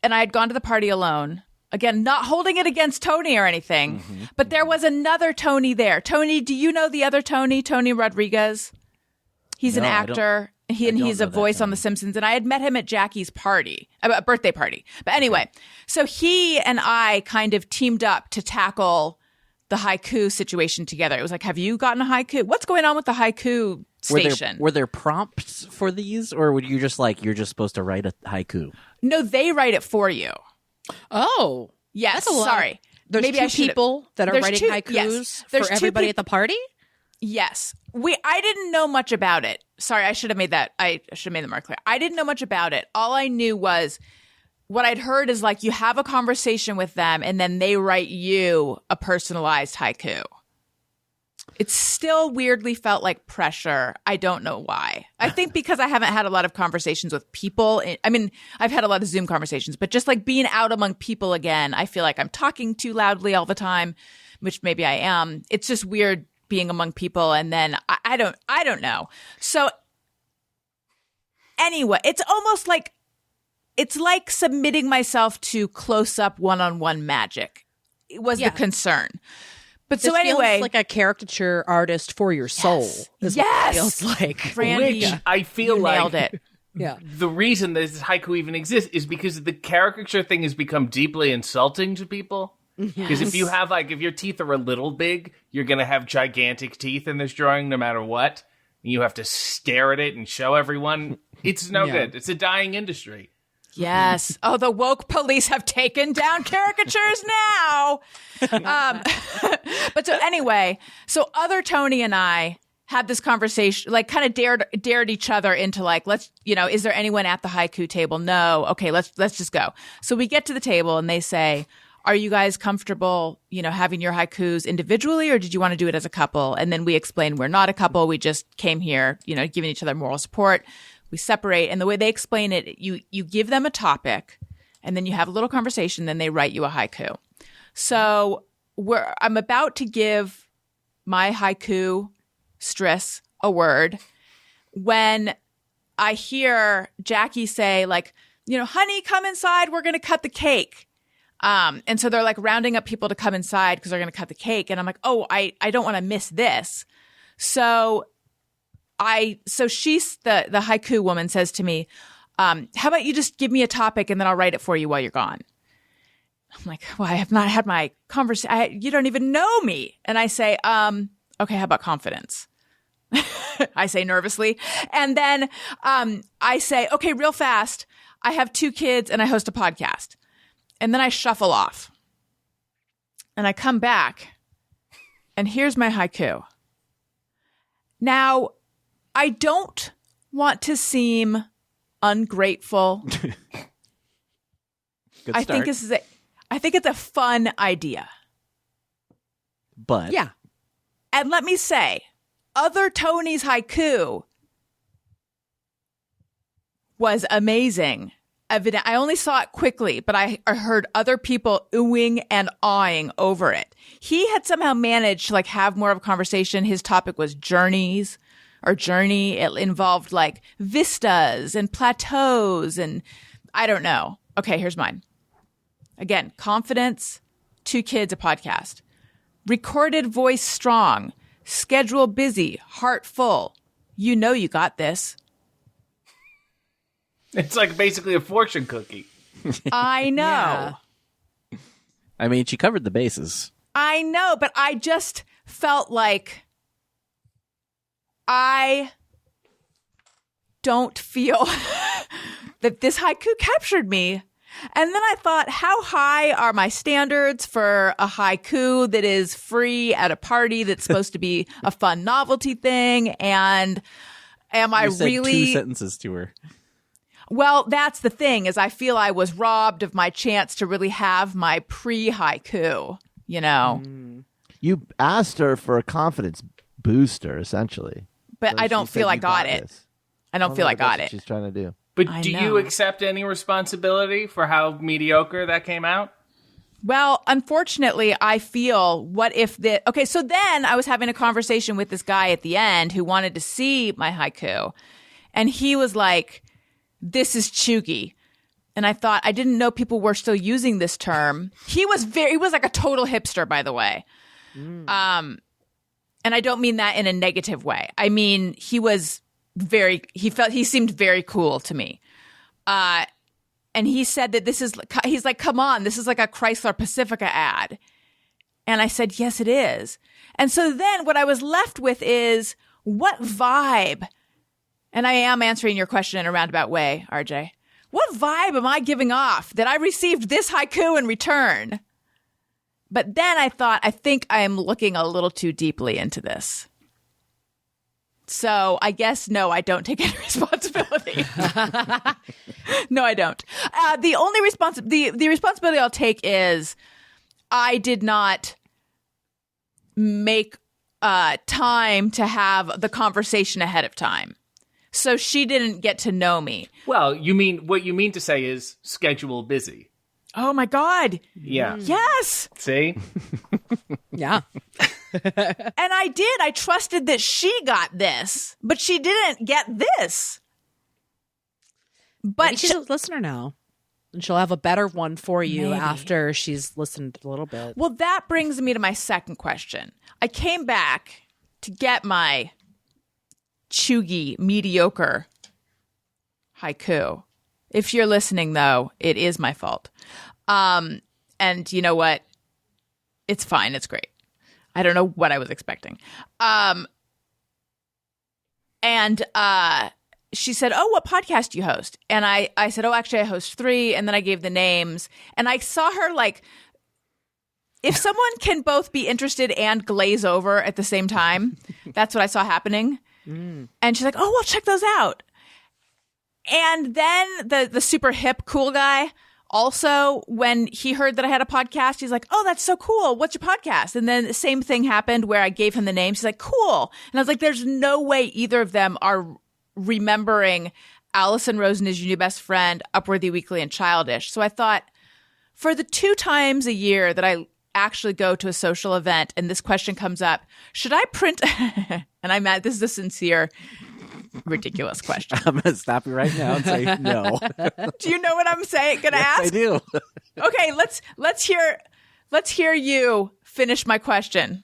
S3: I had gone to the party alone. Again, not holding it against Tony or anything, but there was another Tony there. Tony, do you know the other Tony? Tony Rodriguez? He's an
S4: No, I
S3: actor. He's a
S4: know that
S3: voice on
S4: Tony.
S3: The Simpsons. And I had met him at Jackie's party, a birthday party. But anyway, so he and I kind of teamed up to tackle the haiku situation together. It was like, have you gotten a haiku? What's going on with the haiku station?
S1: Were there prompts for these, or were you just like, you're just supposed to write a haiku?
S3: No, they write it for you.
S6: Oh,
S3: Yes,
S6: that's a lot.
S3: sorry.
S6: There's
S3: Maybe
S6: two
S3: I should've-
S6: people that are
S3: There's
S6: writing
S3: two-
S6: haikus
S3: yes. There's
S6: for
S3: two
S6: everybody
S3: peop-
S6: at the party.
S3: Yes. I didn't know much about it. Sorry, I should have made the more clear. I didn't know much about it. All I knew was what I'd heard is like you have a conversation with them and then they write you a personalized haiku. It still weirdly felt like pressure. I don't know why. I think because I haven't had a lot of conversations with people. I mean, I've had a lot of Zoom conversations, but just like being out among people again, I feel like I'm talking too loudly all the time, which maybe I am. It's just weird being among people, and then I don't know. So anyway, it's almost like submitting myself to close-up one-on-one magic. It was the concern. But so
S6: This
S3: anyway,
S6: feels like a caricature artist for your soul. Is what it feels like.
S3: Brandie,
S7: Which I feel
S3: you
S7: like
S3: nailed it.
S6: Yeah.
S7: the reason this haiku even exists is because the caricature thing has become deeply insulting to people. Because if your teeth are a little big, you're going to have gigantic teeth in this drawing no matter what. And you have to stare at it and show everyone. It's no good. It's a dying industry.
S3: Yes. Oh, the woke police have taken down caricatures now. But so anyway, so other Tony and I had this conversation, like kind of dared each other into like, let's, is there anyone at the haiku table? No. Okay, let's just go. So we get to the table and they say, are you guys comfortable, having your haikus individually, or did you want to do it as a couple? And then we explain we're not a couple. We just came here, giving each other moral support. We separate. And the way they explain it, you give them a topic and then you have a little conversation. Then they write you a haiku. So I'm about to give my haiku stress a word when I hear Jackie say, like, honey, come inside. We're going to cut the cake. And so they're like rounding up people to come inside because they're going to cut the cake. And I'm like, oh, I don't want to miss this. So she's the haiku woman says to me, how about you just give me a topic and then I'll write it for you while you're gone. I'm like, well, I have not had my conversation. You don't even know me. And I say, okay, how about confidence? I say nervously. And then I say, okay, real fast. I have 2 kids and I host a podcast. And then I shuffle off. And I come back. And here's my haiku. Now, I don't want to seem ungrateful.
S1: Good
S3: I
S1: start.
S3: think it's a fun idea.
S1: But
S6: Yeah.
S3: And let me say, other Tony's haiku was amazing. I only saw it quickly, but I heard other people oohing and awing over it. He had somehow managed to like have more of a conversation. His topic was journeys or journey. It involved like vistas and plateaus and I don't know. Okay, here's mine. Again, confidence, 2 kids, a podcast. Recorded voice strong. Schedule busy. Heart full. You know you got this.
S7: It's like basically a fortune cookie.
S3: I know.
S6: Yeah.
S1: I mean, she covered the bases.
S3: I know, but I just felt like I don't feel that this haiku captured me. And then I thought, how high are my standards for a haiku that is free at a party that's supposed to be a fun novelty thing? And am I
S1: You said
S3: really
S1: 2 sentences to her.
S3: Well, that's the thing is I feel I was robbed of my chance to really have my pre-haiku,
S4: You asked her for a confidence booster, essentially.
S3: But
S4: So
S3: I
S4: she
S3: don't
S4: said,
S3: feel I
S4: "You
S3: got it.
S4: this."
S3: I don't feel I
S4: know what
S3: got
S4: that's
S3: it.
S4: what she's trying to do.
S7: But
S3: I
S7: do
S3: know.
S7: you accept any responsibility for how mediocre that came out?
S3: Well, unfortunately, I feel okay, so then I was having a conversation with this guy at the end who wanted to see my haiku. And he was like, this is chuggy. And I thought, I didn't know people were still using this term. He was like a total hipster, by the way. And I don't mean that in a negative way. I mean, he seemed very cool to me. And he said that he's like, come on, this is like a Chrysler Pacifica ad. And I said, yes, it is. And so then what I was left with is what vibe, and I am answering your question in a roundabout way, RJ. What vibe am I giving off that I received this haiku in return? But then I thought, I think I am looking a little too deeply into this. So I guess, no, I don't take any responsibility. No, I don't. The only the responsibility I'll take is I did not make time to have the conversation ahead of time. So she didn't get to know me.
S7: Well, what you mean to say is schedule busy.
S3: Oh my God.
S7: Yeah.
S3: Yes.
S7: See?
S6: Yeah.
S3: And I did. I trusted that she got this, but she didn't get this.
S6: Maybe
S3: But
S6: she's a listener now. And she'll have a better one for you
S3: Maybe.
S6: after she's listened a little bit.
S3: well, that brings me to my second question. I came back to get my chuggy, mediocre haiku. If you're listening, though, it is my fault. And you know what? It's fine. It's great. I don't know what I was expecting. And she said, oh, what podcast do you host? And I said, oh, actually, I host 3. And then I gave the names. And I saw her like, if someone can both be interested and glaze over at the same time, that's what I saw happening. And she's like, oh, well, check those out. And then the super hip, cool guy also, when he heard that I had a podcast, he's like, oh, that's so cool. What's your podcast? And then the same thing happened where I gave him the name. She's like, cool. And I was like, there's no way either of them are remembering Alison Rosen is your new best friend, Upworthy Weekly, and Childish. So I thought, for the 2 times a year that I actually go to a social event and this question comes up, should I print, and I'm at, this is a sincere ridiculous question.
S1: I'm going to stop you right now and say no.
S3: Do you know what I'm saying? Gonna
S1: I
S3: ask?
S1: do.
S3: Okay, let's hear you finish my question.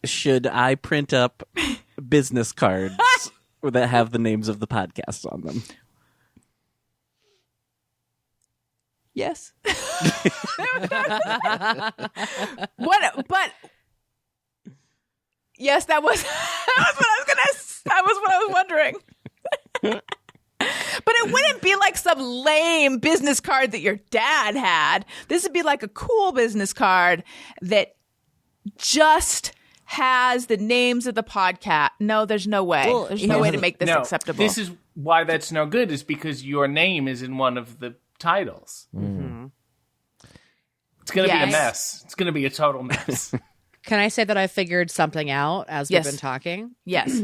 S1: Should I print up business cards that have the names of the podcasts on them?
S3: Yes. What? But yes, that was that was what I was wondering. But it wouldn't be like some lame business card that your dad had. This would be like a cool business card that just has the names of the podcast. No, there's no way.
S1: Well,
S3: there's no way to make this
S7: No,
S3: acceptable.
S7: This is why that's no good, is because your name is in one of the titles. Mm-hmm. It's going to be a mess. It's going to be a total mess.
S6: Can I say that I figured something out as
S3: Yes.
S6: we've been talking?
S3: Yes.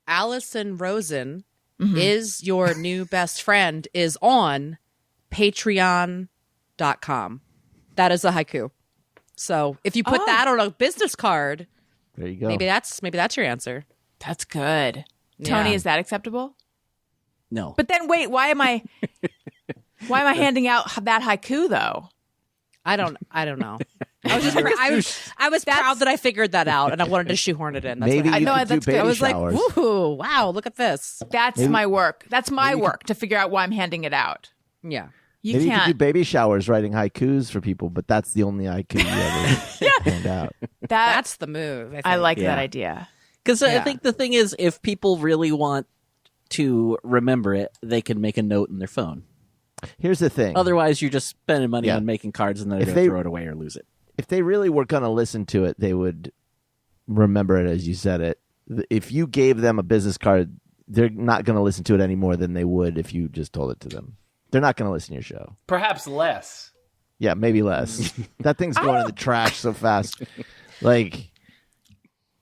S6: Alison Rosen is your new best friend is on Patreon.com. That is a haiku. So if you put that on a business card,
S4: There you go.
S6: maybe that's your answer.
S3: That's good. Tony,
S6: Yeah.
S3: is that acceptable?
S1: No.
S3: But then wait, why am I handing out that haiku though?
S6: I don't know. I was proud that I figured that out, and I wanted to shoehorn it in. That's
S4: Maybe
S6: what
S4: you
S3: know,
S4: could do
S3: that's good.
S4: baby
S6: I was
S4: showers.
S6: like, "Woohoo! Wow, look at this."
S3: That's my work. That's my work to figure out why I'm handing it out.
S6: Yeah.
S3: You
S4: Maybe you could do
S3: can't.
S4: baby showers writing haikus for people, but that's the only haiku you ever hand out.
S6: That's the move.
S3: I like
S1: Yeah.
S3: that idea.
S1: Because I
S6: Yeah.
S1: think the thing is, if people really want to remember it, they can make a note in their phone.
S4: Here's the thing.
S1: Otherwise, you're just spending money
S4: Yeah.
S1: on making cards and then
S4: If
S1: they're
S4: they-
S1: going to throw it away or lose it.
S4: If they really were going to listen to it, they would remember it as you said it. If you gave them a business card, they're not going to listen to it any more than they would if you just told it to them. They're not going to listen to your show.
S7: Perhaps less.
S4: Yeah, maybe less. That thing's going in the trash so fast. Like,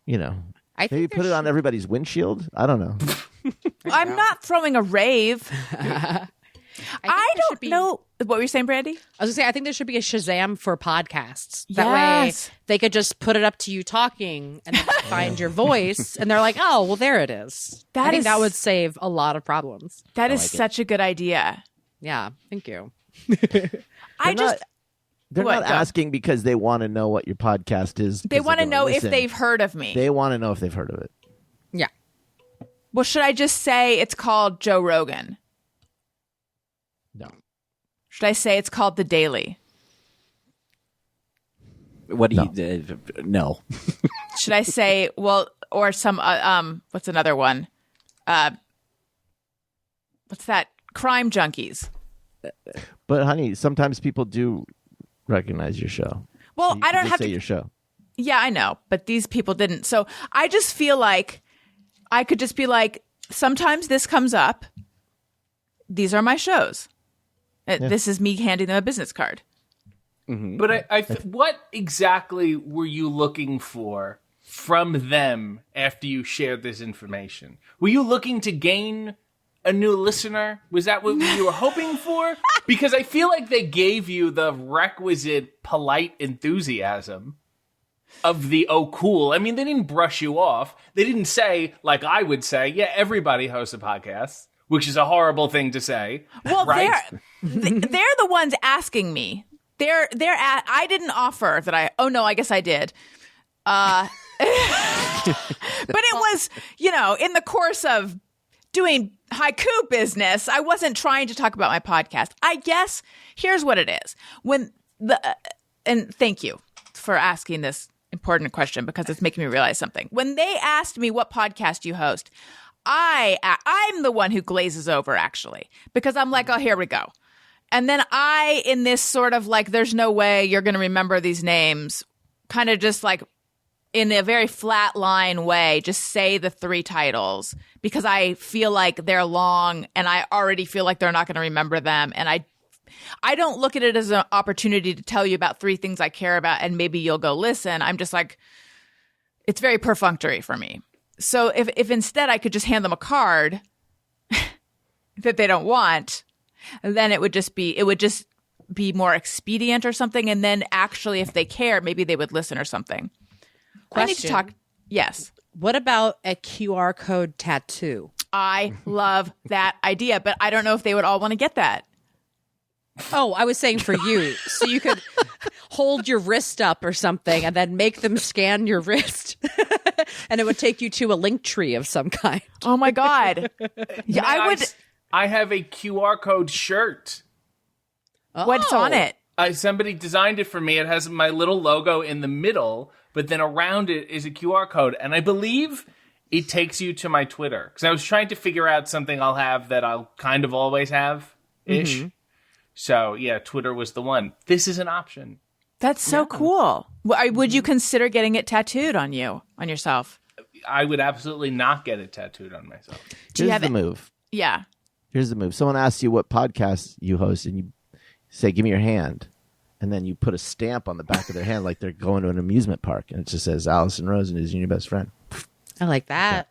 S6: I think
S4: maybe put it on everybody's windshield. I don't know.
S3: I'm not throwing a rave. I
S6: there
S3: don't
S6: should be-
S3: know what were you saying, Brandie?
S6: I was gonna say, I think there should be a Shazam for podcasts. That
S3: Yes.
S6: way they could just put it up to you talking and then find your voice, and they're like, "Oh, well, there it is."
S3: That
S6: I think
S3: is-
S6: that would save a lot of problems.
S3: That is such a good idea.
S6: Yeah, thank you.
S3: I just
S4: They're
S3: What,
S4: not
S3: go.
S4: asking because they want to know what your podcast is.
S3: they want to know if
S4: listen.
S3: they've heard of me.
S4: They want to know if they've heard of it.
S6: Yeah,
S3: Well, should I just say it's called Joe Rogan?
S4: No.
S3: Should I say it's called The Daily?
S1: What do you... no.
S3: Should I say, well, or some, what's another one? What's that? Crime Junkies.
S4: But honey, sometimes people do recognize your show.
S3: Well,
S4: You
S3: I
S4: can
S3: don't
S4: just
S3: have
S4: say
S3: to.
S4: your show.
S3: Yeah, I know, but these people didn't. So I just feel like I could just be like, sometimes this comes up. These are my shows. This is me handing them a business card.
S7: But what exactly were you looking for from them after you shared this information? Were you looking to gain a new listener? Was that what you were hoping for? Because I feel like they gave you the requisite polite enthusiasm of the oh cool. I mean, they didn't brush you off. They didn't say, like I would say, yeah, everybody hosts a podcast, which is a horrible thing to say.
S3: Well,
S7: right?
S3: they're the ones asking me. I didn't offer that I. Oh no, I guess I did. But it was, in the course of doing haiku business, I wasn't trying to talk about my podcast. I guess here's what it is. And thank you for asking this important question because it's making me realize something. When they asked me what podcast you host, I'm the one who glazes over actually because I'm like, oh, here we go. And then in this sort of like, there's no way you're going to remember these names, kind of just like in a very flat line way, just say the 3 titles because I feel like they're long and I already feel like they're not going to remember them. And I don't look at it as an opportunity to tell you about 3 things I care about and maybe you'll go listen. I'm just like, it's very perfunctory for me. So if instead I could just hand them a card that they don't want, then it would just be more expedient or something. And then actually, if they care, maybe they would listen or something. I need to
S6: Question.
S3: talk. Yes.
S6: What about a QR code tattoo?
S3: I love that idea, but I don't know if they would all want to get that.
S6: Oh, I was saying for you. So you could hold your wrist up or something and then make them scan your wrist. And it would take you to a link tree of some kind.
S3: Oh my God. Yeah, I would.
S7: I have a QR code shirt.
S3: What's on it?
S7: Somebody designed it for me. It has my little logo in the middle, but then around it is a QR code. And I believe it takes you to my Twitter. Because I was trying to figure out something I'll have that I'll kind of always have-ish. Mm-hmm. So, yeah, Twitter was the one. This is an option.
S3: That's so cool. Would you consider getting it tattooed on you, on yourself?
S7: I would absolutely not get it tattooed on myself.
S4: Here's the move.
S3: Yeah.
S4: Here's the move. Someone asks you what podcast you host, and you say, give me your hand. And then you put a stamp on the back of their hand like they're going to an amusement park. And it just says, Alison Rosen is your best friend.
S6: I like that.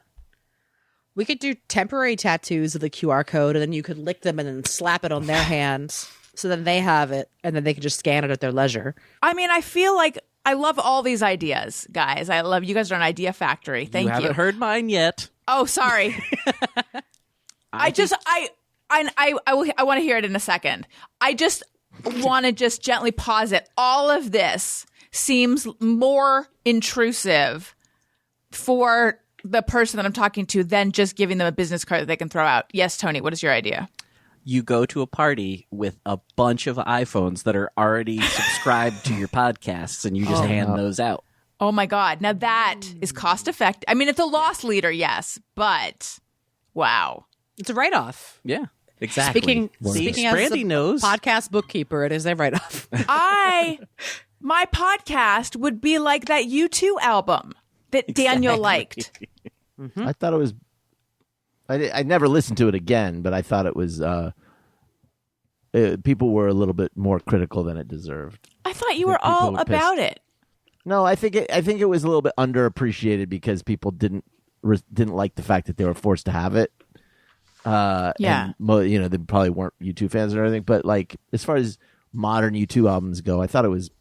S6: We could do temporary tattoos of the QR code, and then you could lick them and then slap it on their hands. So then they have it, and then they can just scan it at their leisure.
S3: I mean, I feel like I love all these ideas, guys. I love you guys are an idea factory. Thank you.
S1: You haven't heard mine yet.
S3: Oh, sorry. I want to hear it in a second. I just want to just gently pause it. All of this seems more intrusive for the person that I'm talking to than just giving them a business card that they can throw out. Yes, Tony, what is your idea?
S1: You go to a party with a bunch of iPhones that are already subscribed to your podcasts, and you just hand those out.
S3: Oh, my God. Now, that is cost effective. I mean, it's a loss leader, yes, but wow.
S6: It's a write-off.
S1: Yeah, exactly.
S6: Speaking as
S1: Brandie knows.
S6: Podcast bookkeeper, it is a write-off.
S3: My podcast would be like that U2 album that Daniel liked.
S6: Mm-hmm.
S4: I thought it was... I never listened to it again, but I thought it was... people were a little bit more critical than it deserved.
S3: I thought you were all about it.
S4: No, I think it was a little bit underappreciated because people didn't like the fact that they were forced to have it.
S3: Yeah.
S4: And, they probably weren't U2 fans or anything, but like as far as modern U2 albums go, I thought it was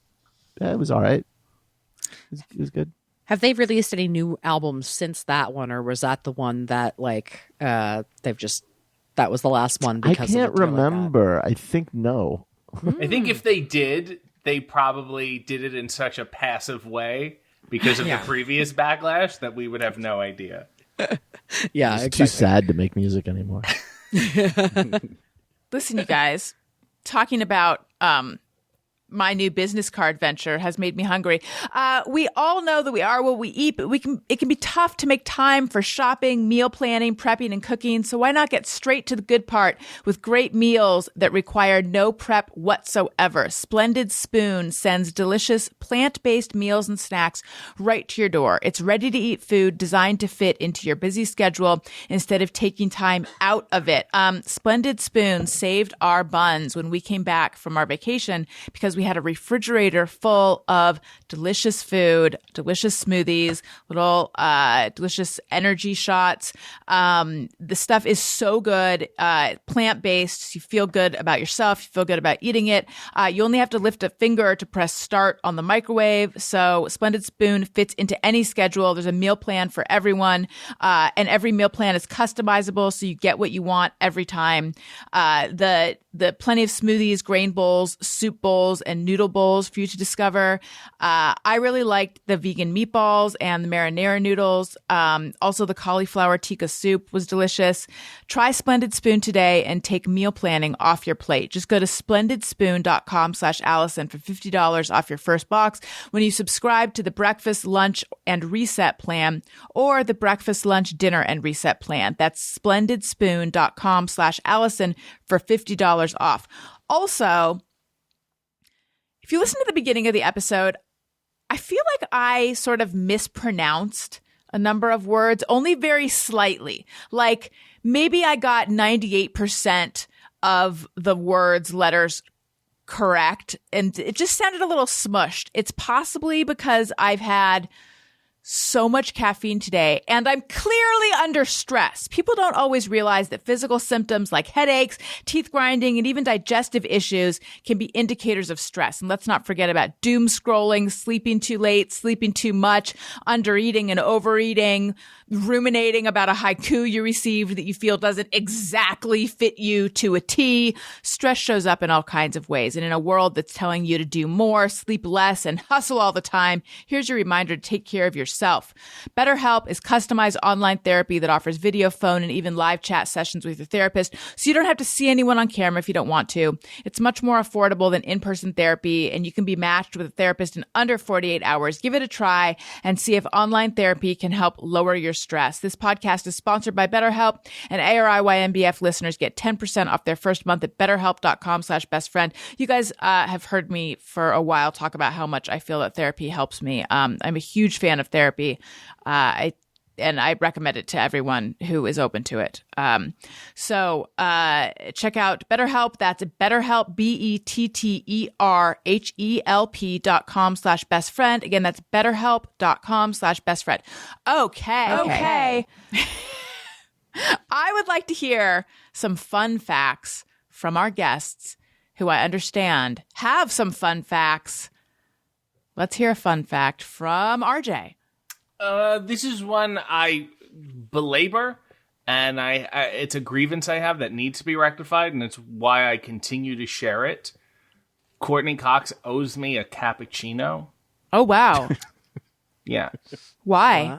S4: all right. It was good.
S6: Have they released any new albums since that one, or was that the one that like that was the last one? Because
S4: I can't remember. I think no.
S7: I think if they did, they probably did it in such a passive way because of the previous backlash that we would have no idea.
S6: Yeah,
S4: it's too sad to make music anymore.
S3: Listen, you guys, talking about my new business card venture has made me hungry. We all know that we are what we eat, but it can be tough to make time for shopping, meal planning, prepping, and cooking. So why not get straight to the good part with great meals that require no prep whatsoever? Splendid Spoon sends delicious plant-based meals and snacks right to your door. It's ready-to-eat food designed to fit into your busy schedule instead of taking time out of it. Splendid Spoon saved our buns when we came back from our vacation because we had a refrigerator full of delicious food, delicious smoothies, little delicious energy shots. The stuff is so good, plant-based. You feel good about yourself. You feel good about eating it. You only have to lift a finger to press start on the microwave. So Splendid Spoon fits into any schedule. There's a meal plan for everyone, and every meal plan is customizable, so you get what you want every time. The plenty of smoothies, grain bowls, soup bowls, and noodle bowls for you to discover. I really liked the vegan meatballs and the marinara noodles. Also, the cauliflower tikka soup was delicious. Try Splendid Spoon today and take meal planning off your plate. Just go to splendidspoon.com/Alison for $50 off your first box when you subscribe to the breakfast, lunch, and reset plan or the breakfast, lunch, dinner, and reset plan. That's splendidspoon.com/Alison for $50 off. Also, if you listen to the beginning of the episode, I feel like I sort of mispronounced a number of words, only very slightly. Like maybe I got 98% of the words, letters correct, and it just sounded a little smushed. It's possibly because I've had so much caffeine today, and I'm clearly under stress. People don't always realize that physical symptoms like headaches, teeth grinding, and even digestive issues can be indicators of stress. And let's not forget about doom scrolling, sleeping too late, sleeping too much, undereating and overeating, ruminating about a haiku you received that you feel doesn't exactly fit you to a T. Stress shows up in all kinds of ways. And in a world that's telling you to do more, sleep less, and hustle all the time, here's your reminder to take care of yourself. BetterHelp is customized online therapy that offers video, phone, and even live chat sessions with your therapist, so you don't have to see anyone on camera if you don't want to. It's much more affordable than in-person therapy, and you can be matched with a therapist in under 48 hours. Give it a try and see if online therapy can help lower your stress. This podcast is sponsored by BetterHelp, and ARIYMBF listeners get 10% off their first month at betterhelp.com/bestfriend. You guys have heard me for a while talk about how much I feel that therapy helps me. I'm a huge fan of therapy. And I recommend it to everyone who is open to it. So check out BetterHelp. That's BetterHelp, BetterHelp.com/bestfriend. Again, that's BetterHelp.com/bestfriend. Okay. I would like to hear some fun facts from our guests who I understand have some fun facts. Let's hear a fun fact from RJ.
S7: This is one I belabor, and it's a grievance I have that needs to be rectified, and it's why I continue to share it. Courtney Cox owes me a cappuccino.
S3: Oh, wow.
S7: Yeah.
S3: Why?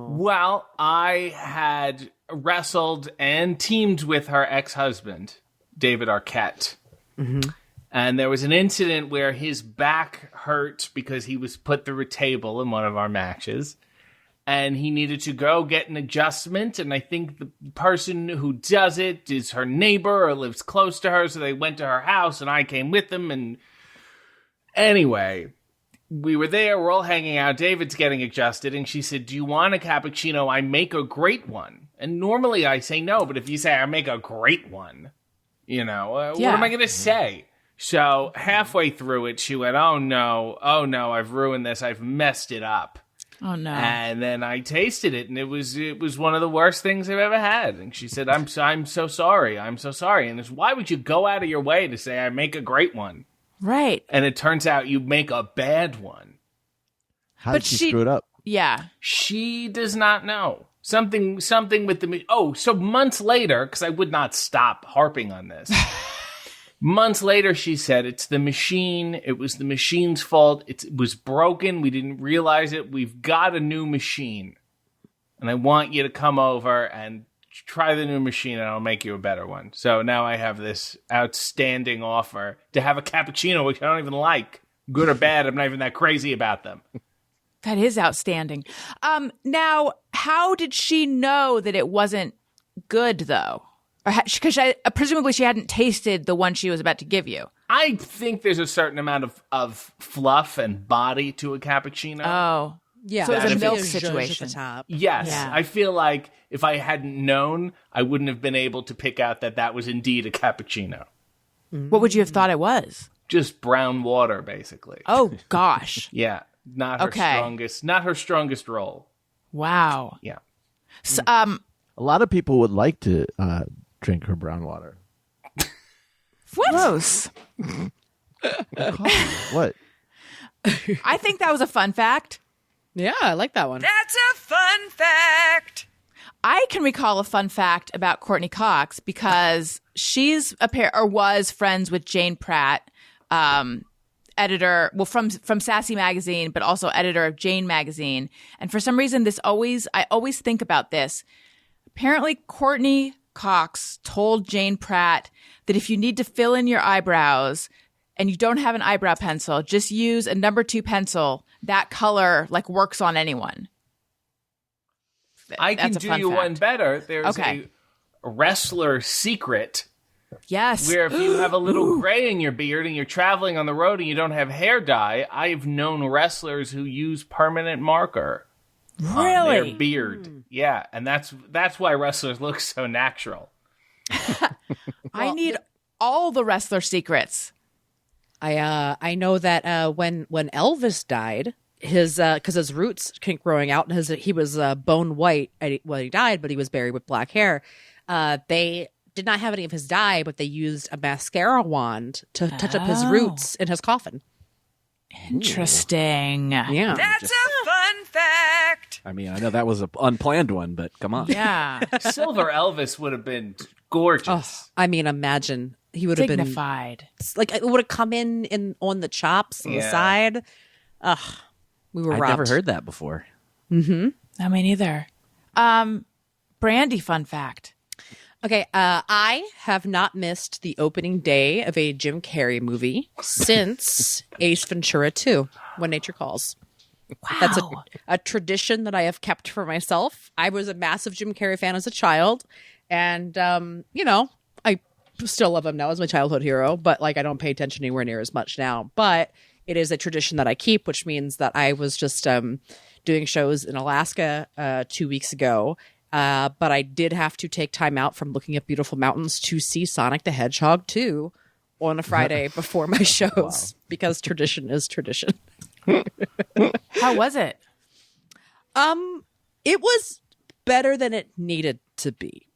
S7: Well, I had wrestled and teamed with her ex-husband, David Arquette. Mm-hmm. And there was an incident where his back hurt because he was put through a table in one of our matches. And he needed to go get an adjustment. And I think the person who does it is her neighbor or lives close to her. So they went to her house and I came with them. And anyway, we were there. We're all hanging out. David's getting adjusted. And she said, "Do you want a cappuccino? I make a great one." And normally I say no. But if you say I make a great one, what am I going to say? So halfway through it, she went, oh no, I've ruined this. I've messed it up.
S3: Oh no.
S7: And then I tasted it, and it was one of the worst things I've ever had. And she said, I'm so sorry. I'm so sorry. And it's, why would you go out of your way to say I make a great one?
S3: Right.
S7: And it turns out you make a bad one.
S4: How did she screw it up?
S3: Yeah.
S7: She does not know. Something with the... Oh, so months later, because I would not stop harping on this... Months later, she said, it's the machine. It was the machine's fault. It was broken. We didn't realize it. We've got a new machine. And I want you to come over and try the new machine, and I'll make you a better one. So now I have this outstanding offer to have a cappuccino, which I don't even like. Good or bad, I'm not even that crazy about them.
S3: That is outstanding. Now, how did she know that it wasn't good, though? Because presumably she hadn't tasted the one she was about to give you.
S7: I think there's a certain amount of fluff and body to a cappuccino.
S3: Oh.
S6: Yeah.
S3: So it's a milk
S6: Zhuzh
S3: situation.
S6: at the top.
S7: Yes.
S3: Yeah.
S7: I feel like if I hadn't known, I wouldn't have been able to pick out that was indeed a cappuccino.
S3: What would you have thought it was?
S7: Just brown water, basically.
S3: Oh, gosh.
S7: Yeah. Not her strongest role.
S3: Wow.
S7: Yeah.
S3: So,
S4: A lot of people would like to drink her brown water.
S3: what? Gross.
S4: What?
S3: I think that was a fun fact.
S6: Yeah, I like that one.
S3: That's a fun fact. I can recall a fun fact about Courtney Cox because she's was friends with Jane Pratt, editor, from Sassy Magazine, but also editor of Jane Magazine. And for some reason, I always think about this. Apparently, Courtney Cox told Jane Pratt that if you need to fill in your eyebrows and you don't have an eyebrow pencil, just use a number 2 pencil. That color works on anyone.
S7: I can do you one better. There's a wrestler secret.
S3: Yes.
S7: Where if you have a little gray in your beard and you're traveling on the road and you don't have hair dye, I've known wrestlers who use permanent marker on their beard. Yeah, and that's why wrestlers look so natural.
S3: I need all the wrestler secrets.
S6: I know that when Elvis died his because his roots kept growing out, and he was bone white. Well, he died, but he was buried with black hair. They did not have any of his dye, but they used a mascara wand to touch up his roots in his coffin.
S3: Interesting.
S6: Yeah.
S5: That's a fun fact.
S1: I mean, I know that was an unplanned one, but come on.
S3: Yeah.
S7: Silver Elvis would have been gorgeous.
S6: Oh, I mean, imagine he would have been
S3: Dignified.
S6: like it would have come in on the chops on the
S7: Yeah.
S6: side. Ugh, we were
S1: I've
S6: robbed.
S1: never heard that before.
S3: I mean, either. Brandie, fun fact.
S6: Okay, I have not missed the opening day of a Jim Carrey movie since Ace Ventura 2, When Nature Calls.
S3: Wow.
S6: That's a tradition that I have kept for myself. I was a massive Jim Carrey fan as a child, and I still love him now as my childhood hero, but like I don't pay attention anywhere near as much now. But it is a tradition that I keep, which means that I was just doing shows in Alaska 2 weeks ago. But I did have to take time out from looking at beautiful mountains to see Sonic the Hedgehog 2 on a Friday before my shows because tradition is tradition.
S3: How was it?
S6: It was better than it needed to be,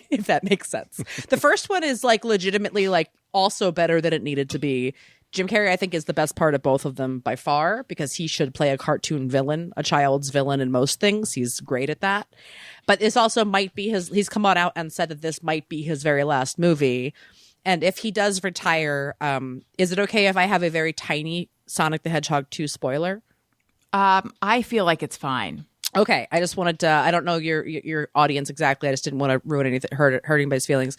S6: if that makes sense. The first one is like legitimately like also better than it needed to be. Jim Carrey, I think, is the best part of both of them by far because he should play a cartoon villain, a child's villain in most things. He's great at that. But this also might be he's come out and said that this might be his very last movie. And if he does retire, is it okay if I have a very tiny Sonic the Hedgehog 2 spoiler?
S3: I feel like it's fine.
S6: Okay, I just wanted to. I don't know your audience exactly. I just didn't want to ruin anything, hurt anybody's feelings.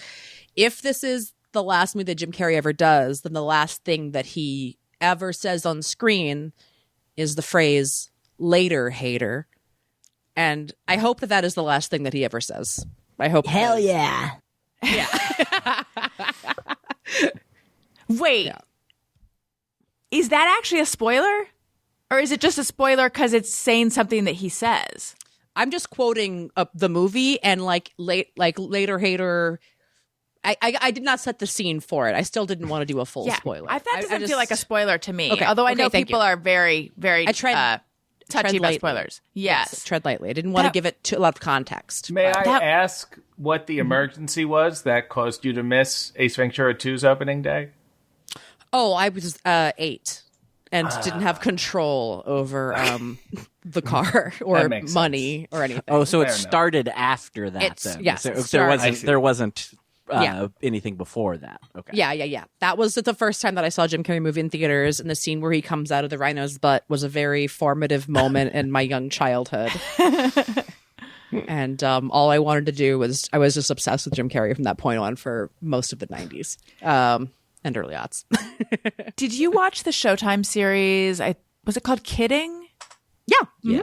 S6: If this is the last movie that Jim Carrey ever does, then the last thing that he ever says on screen is the phrase "later, hater," and I hope that is the last thing that he ever says. I hope.
S5: Hell yeah.
S6: Yeah.
S3: Wait.
S6: Yeah.
S3: Is that actually a spoiler? Or is it just a spoiler because it's saying something that he says?
S6: I'm just quoting the movie and later hater. I did not set the scene for it. I still didn't want to do a full spoiler.
S3: That doesn't feel like a spoiler to me.
S6: Okay.
S3: Although I know
S6: Thank
S3: people
S6: you.
S3: are very, very touchy about
S6: lightly.
S3: spoilers. Yes.
S6: Tread lightly. I didn't want to give it a lot of context.
S7: May I
S3: That-
S7: ask what the emergency was that caused you to miss Ace Ventura 2's opening day?
S6: Oh, I was 8 and didn't have control over the car or
S7: That makes
S6: money or anything.
S1: Oh, so it
S7: Fair enough.
S1: started after that
S6: It's-
S1: then.
S6: yes,
S1: So
S6: it
S1: there
S6: started-
S1: wasn't there wasn't
S6: Yeah.
S1: anything before that. Okay.
S6: Yeah. That was the first time that I saw a Jim Carrey movie in theaters, and the scene where he comes out of the rhino's butt was a very formative moment in my young childhood. And all I wanted to do was, I was just obsessed with Jim Carrey from that point on for most of the 90s and early aughts.
S3: Did you watch the Showtime series? Was it called Kidding?
S6: Yeah.
S1: Yeah.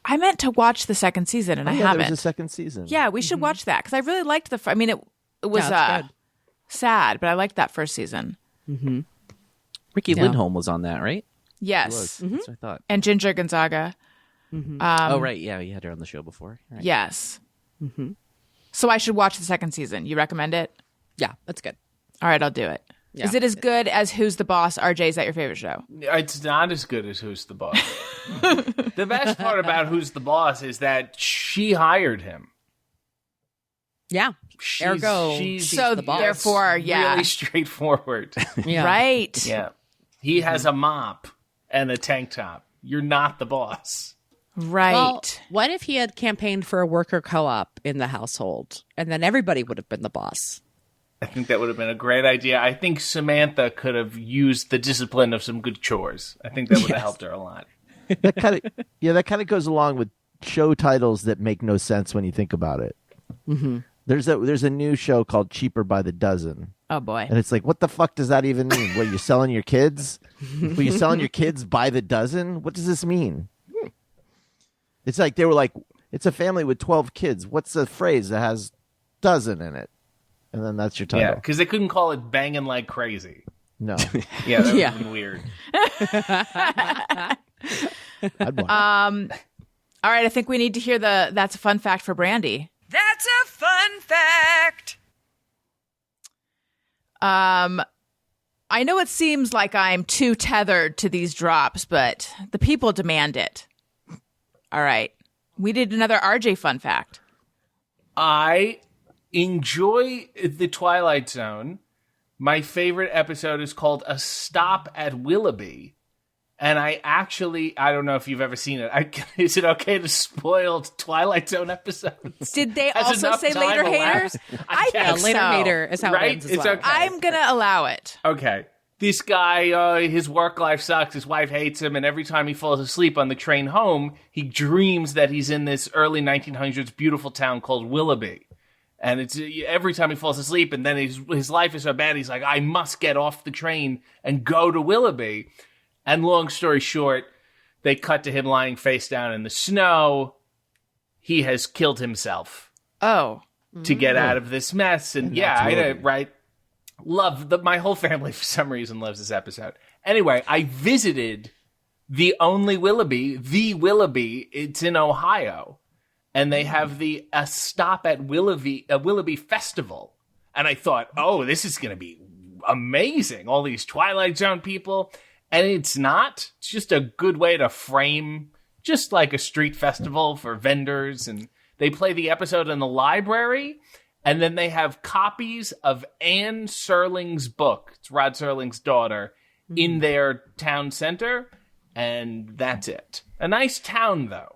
S3: I meant to watch the second season, and I
S4: There
S3: haven't.
S4: was a second season.
S3: Yeah, we should watch that because I really liked the. I mean, it was
S6: Yeah, it's good.
S3: sad, but I liked that first season.
S1: Ricky
S6: Yeah.
S1: Lindholm was on that, right?
S3: Yes,
S1: That's what I thought.
S3: and Ginger Gonzaga.
S1: Oh, right. Yeah, you had her on the show before. Right.
S3: Yes. So I should watch the second season. You recommend it?
S6: Yeah, that's good.
S3: All right, I'll do it.
S6: Yeah.
S3: Is it as good as Who's the Boss? RJ, is that your favorite show?
S7: It's not as good as Who's the Boss. The best part about Who's the Boss is that she hired him.
S6: Yeah. Ergo,
S7: she's
S3: So
S6: the boss.
S3: therefore, yeah,
S7: really straightforward.
S6: Yeah.
S3: right.
S7: Yeah. He has a mop and a tank top. You're not the boss.
S3: Right.
S6: Well, what if he had campaigned for a worker co-op in the household, and then everybody would have been the boss?
S7: I think that would have been a great idea. I think Samantha could have used the discipline of some good chores. I think that would have helped her a lot.
S4: That kind of goes along with show titles that make no sense when you think about it. Mm-hmm. There's a new show called Cheaper by the Dozen,
S3: Oh boy.
S4: and it's like, what the fuck does that even mean? What, you selling your kids? Were you selling your kids by the dozen? What does this mean? It's like they were like, it's a family with 12 kids. What's the phrase that has dozen in it? And then that's your title.
S7: Yeah, because they couldn't call it banging like crazy.
S4: No,
S7: Yeah, that would
S6: Yeah.
S7: have been weird.
S4: I'd watch.
S3: All right, I think we need to hear that's a fun fact for Brandie.
S5: That's a fun fact.
S3: I know it seems like I'm too tethered to these drops, but the people demand it. All right. We did another RJ fun fact.
S7: I enjoy the Twilight Zone. My favorite episode is called A Stop at Willoughby. And I don't know if you've ever seen it. Is it okay to spoil Twilight Zone episodes?
S3: Did they
S7: Has
S3: also
S7: enough
S3: say
S7: time
S3: later
S7: elapsed?
S3: haters? I think
S6: Later
S3: so.
S6: hater is how
S7: Right?
S6: it ends as
S7: It's
S6: well.
S7: okay.
S3: I'm going to allow it.
S7: Okay. This guy, his work life sucks. His wife hates him. And every time he falls asleep on the train home, he dreams that he's in this early 1900s beautiful town called Willoughby. And it's every time he falls asleep, and then his life is so bad, he's like, I must get off the train and go to Willoughby. And long story short, they cut to him lying face down in the snow. He has killed himself
S3: Oh.
S7: to get out of this mess. And yeah, I know,
S4: Willoughby.
S7: right? My whole family, for some reason, loves this episode. Anyway, I visited the only Willoughby, the Willoughby. It's in Ohio. And they have a stop at Willoughby festival. And I thought, oh, this is going to be amazing. All these Twilight Zone people. And it's not. It's just a good way to frame just like a street festival for vendors. And they play the episode in the library. And then they have copies of Anne Serling's book. It's Rod Serling's daughter in their town center. And that's it. A nice town, though.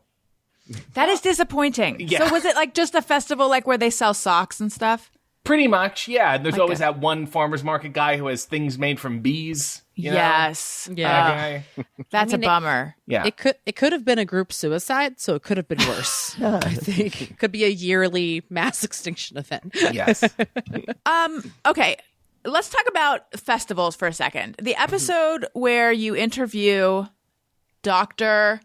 S3: That is disappointing.
S7: Yeah.
S3: So was it like just a festival like where they sell socks and stuff?
S7: Pretty much, yeah. And there's
S3: Okay.
S7: always that one farmer's market guy who has things made from bees. You know?
S3: Yes.
S6: Yeah.
S7: That guy.
S3: That's
S6: I mean,
S3: a bummer.
S7: Yeah.
S6: It could have been a group suicide, so it could have been worse. I think it could be a yearly mass extinction event.
S7: Yes.
S3: Okay. Let's talk about festivals for a second. The episode where you interview Dr.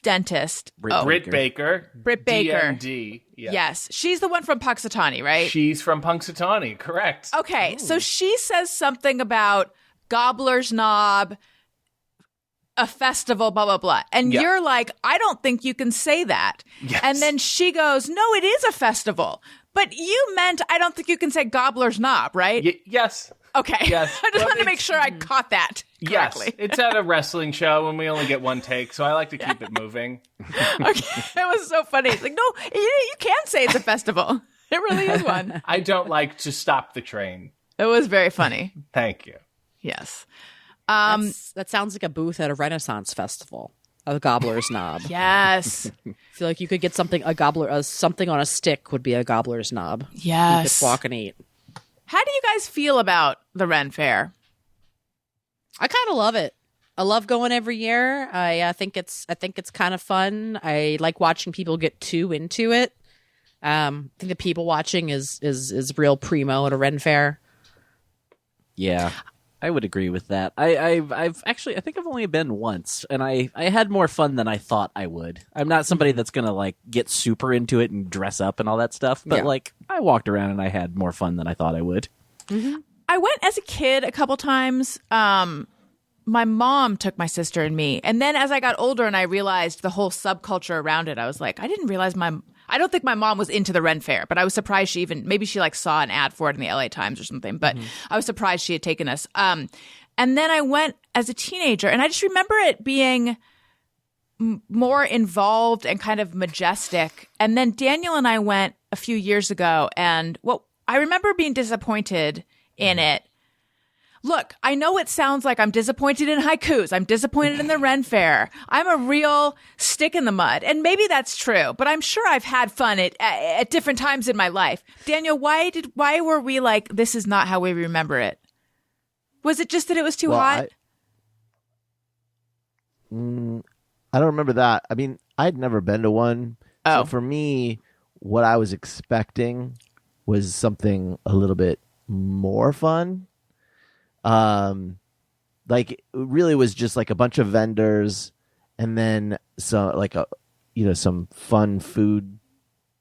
S3: Dentist.
S7: Britt Baker.
S3: Britt Baker.
S7: DMD. Yeah.
S3: Yes. She's the one from Punxsutawney, right?
S7: She's from Punxsutawney, correct.
S3: Okay. So she says something about Gobbler's Knob, a festival, blah, blah, blah. And
S7: Yeah.
S3: you're like, I don't think you can say that.
S7: Yes.
S3: And then she goes, no, it is a festival. But you meant, I don't think you can say Gobbler's Knob, right?
S7: Yes.
S3: Okay.
S7: Yes.
S3: I just
S7: Well,
S3: wanted to make
S7: it's-
S3: sure I caught that
S7: Yes.
S3: correctly.
S7: It's at a wrestling show and we only get one take, so I like to keep it moving.
S3: Okay. It was so funny. It's like, no, you can say it's a festival. It really is one.
S7: I don't like to stop the train.
S3: It was very funny.
S7: Thank you.
S3: Yes.
S6: That sounds like a booth at a Renaissance festival. A gobbler's knob.
S3: Yes.
S6: I feel like you could get something something on a stick would be a gobbler's knob. You
S3: Yes.
S6: could walk and eat.
S3: How do you guys feel about the Ren Fair?
S6: I kind of love it. I love going every year. I think it's kind of fun. I like watching people get too into it. I think the people watching is real primo at a Ren Fair.
S1: Yeah, I would agree with that. I've actually, I think I've only been once, and I had more fun than I thought I would. I'm not somebody that's gonna like get super into it and dress up and all that stuff, but
S6: Yeah.
S1: like I walked around and I had more fun than I thought I would.
S3: I went as a kid a couple times. My mom took my sister and me. And then as I got older and I realized the whole subculture around it, I was like, I didn't realize I don't think my mom was into the Ren Fair, but I was surprised maybe she like saw an ad for it in the LA Times or something, but I was surprised she had taken us. And then I went as a teenager and I just remember it being more involved and kind of majestic. And then Daniel and I went a few years ago and I remember being disappointed in it. Look, I know it sounds like I'm disappointed in haikus. I'm disappointed in the Ren Fair. I'm a real stick in the mud. And maybe that's true, but I'm sure I've had fun at different times in my life. Daniel, why were we like, this is not how we remember it? Was it just that it was too hot?
S4: I don't remember that. I mean, I'd never been to one.
S3: Oh.
S4: So for me, what I was expecting was something a little bit more fun. Like it really was just like a bunch of vendors and then some fun food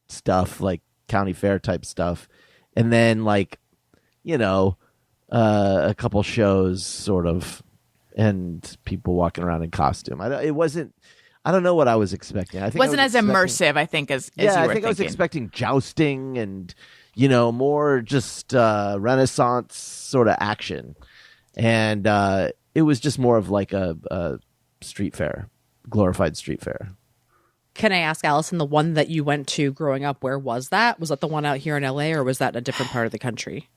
S4: stuff, like county fair type stuff. And then like, a couple shows sort of, and people walking around in costume. I don't know what I was expecting. I think
S3: Wasn't
S4: I
S3: as
S4: was expecting-
S3: immersive, I think, as you
S4: Yeah,
S3: were
S4: I think I was
S3: thinking.
S4: expecting jousting and more just Renaissance sort of action. And it was just more of like a street fair, glorified street fair.
S6: Can I ask, Alison, the one that you went to growing up, where was that? Was that the one out here in LA, or was that in a different part of the country?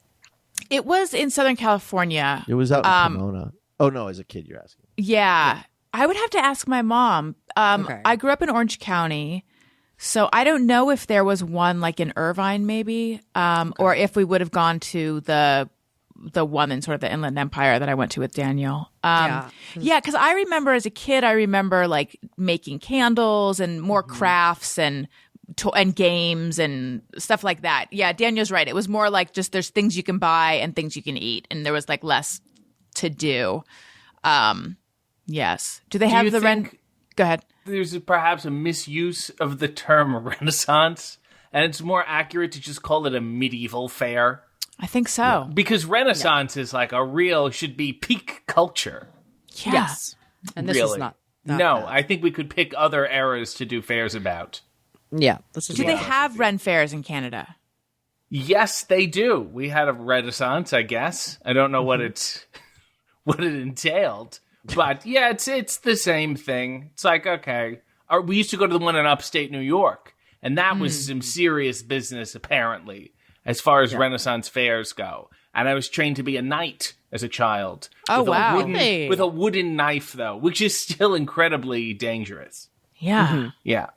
S3: It was in Southern California.
S4: It was out in Pomona. Oh, no, as a kid, you're asking.
S3: Yeah. I would have to ask my mom.
S6: Okay.
S3: I grew up in Orange County, so I don't know if there was one like in Irvine maybe, or if we would have gone to the one in sort of the Inland Empire that I went to with Daniel. Yeah, because I remember as a kid, I remember like making candles and more crafts and games and stuff like that. Yeah, Daniel's right. It was more like just there's things you can buy and things you can eat, and there was like less to do. Yes. Do they have the Go ahead.
S7: There's perhaps a misuse of the term Renaissance, and it's more accurate to just call it a medieval fair.
S3: I think so.
S7: Because Renaissance is like should be peak culture.
S3: Yeah.
S6: Yes. And this is not
S7: No,
S6: that.
S7: I think we could pick other eras to do fairs about.
S6: Yeah. This is
S3: Do they have Ren fairs in Canada?
S7: Yes, they do. We had a Renaissance, I guess. I don't know what it entailed. But yeah, it's the same thing. It's like, okay. We used to go to the one in upstate New York, and that was some serious business, apparently, as far as Renaissance fairs go. And I was trained to be a knight as a child.
S3: Oh,
S7: with
S3: wow.
S7: With a wooden knife, though, which is still incredibly dangerous.
S3: Yeah.
S7: Yeah.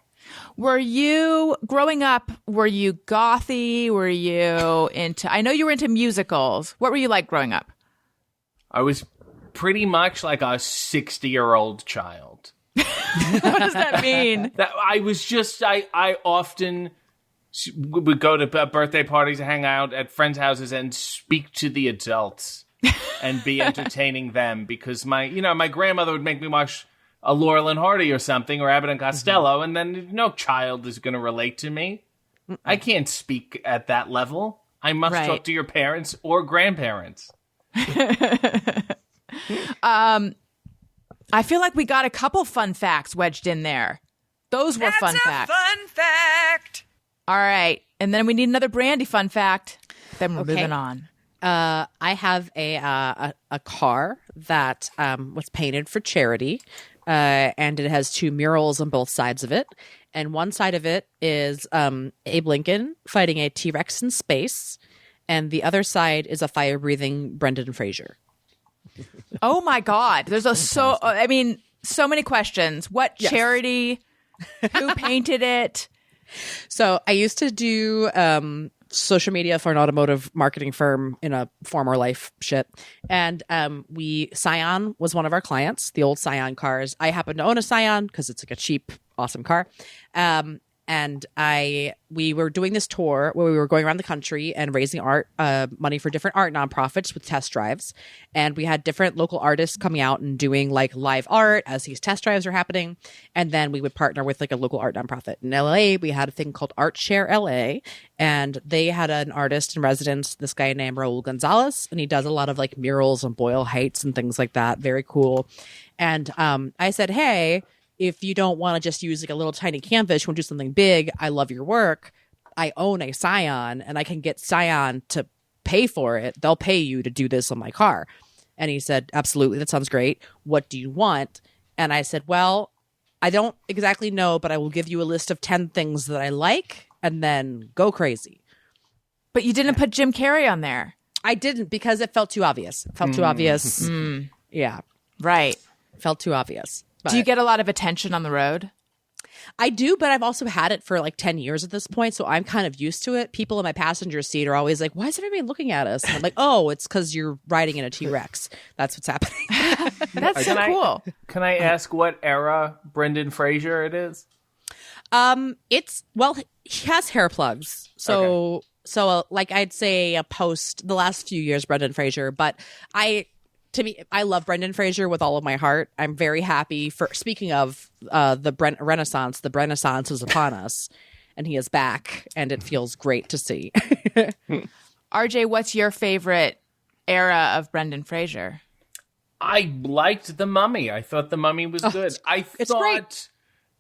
S3: Were you, growing up, were you gothy? Were you into, I know you were into musicals. What were you like growing up?
S7: I was pretty much like a 60-year-old child.
S3: What does that mean?
S7: That I was just, I often would go to birthday parties and hang out at friends' houses and speak to the adults and be entertaining them, because my grandmother would make me watch a Laurel and Hardy or something, or Abbott and Costello, and then no child is going to relate to me. I can't speak at that level. I must talk to your parents or grandparents.
S3: I feel like we got a couple fun facts wedged in there. Those were fun facts.
S5: Fun fact.
S3: All right. And then we need another Brandie fun fact. Then we're moving on.
S6: I have a car that was painted for charity, and it has two murals on both sides of it. And one side of it is Abe Lincoln fighting a T-Rex in space, and the other side is a fire-breathing Brendan Fraser.
S3: Oh my God. There's so many questions. What charity? Who painted it?
S6: So I used to do social media for an automotive marketing firm in a former life shit. And Scion was one of our clients, the old Scion cars. I happen to own a Scion because it's like a cheap, awesome car. And we were doing this tour where we were going around the country and raising money for different art nonprofits with test drives. And we had different local artists coming out and doing like live art as these test drives are happening. And then we would partner with like a local art nonprofit. In LA, we had a thing called Art Share LA, and they had an artist in residence, this guy named Raul Gonzalez, and he does a lot of like murals on Boyle Heights and things like that. Very cool. And I said, hey, if you don't want to just use like a little tiny canvas, you want to do something big, I love your work. I own a Scion and I can get Scion to pay for it. They'll pay you to do this on my car. And he said, absolutely, that sounds great. What do you want? And I said, well, I don't exactly know, but I will give you a list of 10 things that I like and then go crazy.
S3: But you didn't put Jim Carrey on there.
S6: I didn't, because it felt too obvious. It felt too obvious. Yeah.
S3: Right.
S6: It felt too obvious.
S3: Do you get a lot of attention on the road?
S6: I do, but I've also had it for like 10 years at this point, so I'm kind of used to it. People in my passenger seat are always like, why is everybody looking at us? And I'm like, oh, it's because you're riding in a T-Rex. That's what's happening.
S3: That's so cool.
S7: Can I ask what era Brendan Fraser it is?
S6: He has hair plugs. So like I'd say post the last few years, Brendan Fraser, but I love Brendan Fraser with all of my heart. I'm very happy for, speaking of the Renaissance is upon us, and he is back, and it feels great to see.
S3: RJ, what's your favorite era of Brendan Fraser?
S7: I liked The Mummy. I thought The Mummy was good.
S6: It's great.